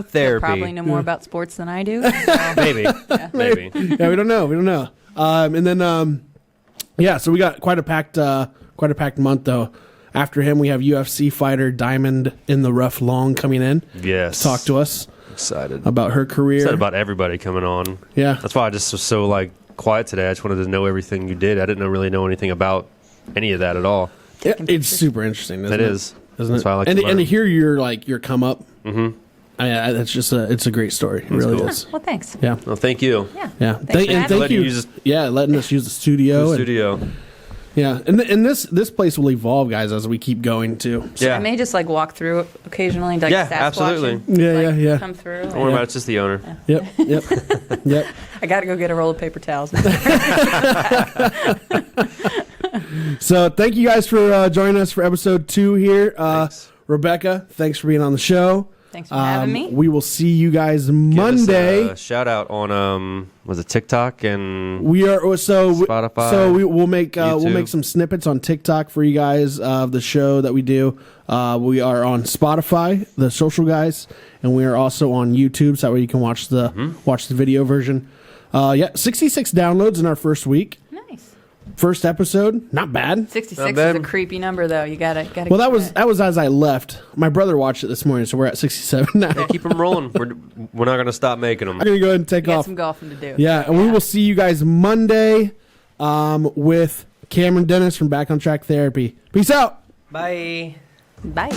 Speaker 3: therapy.
Speaker 2: He'll probably know more about sports than I do. So.
Speaker 3: Maybe. Maybe.
Speaker 1: Yeah, we don't know. And then, so we got quite a packed month though. After him, we have UFC fighter Diamond in the Rough Long coming in.
Speaker 3: Yes.
Speaker 1: To talk to us.
Speaker 3: Excited
Speaker 1: About her career.
Speaker 3: Excited about everybody coming on.
Speaker 1: Yeah.
Speaker 3: That's why I just was so quiet today. I just wanted to know everything you did. I didn't really know anything about any of that at all.
Speaker 1: It's super interesting. Isn't
Speaker 3: It is.
Speaker 1: Isn't
Speaker 3: That's
Speaker 1: it?
Speaker 3: why I like
Speaker 1: and
Speaker 3: to
Speaker 1: to,
Speaker 3: learn.
Speaker 1: and to hear your come up. Mm-hmm. That's just it's a great story. It really
Speaker 3: cool.
Speaker 1: is.
Speaker 2: Well, thanks.
Speaker 1: Yeah.
Speaker 3: Well, thank you.
Speaker 1: Yeah.
Speaker 2: Thanks for having
Speaker 1: Thank
Speaker 2: me.
Speaker 1: you. Letting us use the studio.
Speaker 3: The studio.
Speaker 1: Yeah, and this place will evolve, guys, as we keep going too. So.
Speaker 3: Yeah.
Speaker 2: I may just walk through it occasionally, like
Speaker 3: Yeah,
Speaker 2: Sasquatch
Speaker 3: absolutely.
Speaker 1: Yeah.
Speaker 2: Come through.
Speaker 3: Don't worry about it. It's just the owner.
Speaker 1: Yep. Yep.
Speaker 2: I got to go get a roll of paper towels.
Speaker 1: So thank you guys for joining us for episode 2 here.
Speaker 3: Thanks.
Speaker 1: Rebecca, thanks for being on the show.
Speaker 2: Thanks for having me.
Speaker 1: We will see you guys
Speaker 3: Give
Speaker 1: Monday.
Speaker 3: us a shout out on was it TikTok and
Speaker 1: We are
Speaker 3: Spotify,
Speaker 1: So we'll make
Speaker 3: YouTube.
Speaker 1: some snippets on TikTok for you guys of the show that we do. We are on Spotify, the social guys, and we are also on YouTube, so that way you can watch the video version. 66 downloads in our first week.
Speaker 2: Nice.
Speaker 1: First episode, not bad.
Speaker 2: 66
Speaker 3: Not
Speaker 2: is
Speaker 3: bad.
Speaker 2: a creepy number, though. You gotta.
Speaker 1: Well, that was as I left. My brother watched it this morning, so we're at 67 now.
Speaker 3: Yeah, keep them rolling. We're not going to stop making them.
Speaker 1: I'm gonna go ahead and take
Speaker 2: Got
Speaker 1: off.
Speaker 2: some golfing to do.
Speaker 1: Yeah, and we will see you guys Monday with Cameron Dennis from Back on Track Therapy. Peace out.
Speaker 3: Bye.
Speaker 2: Bye.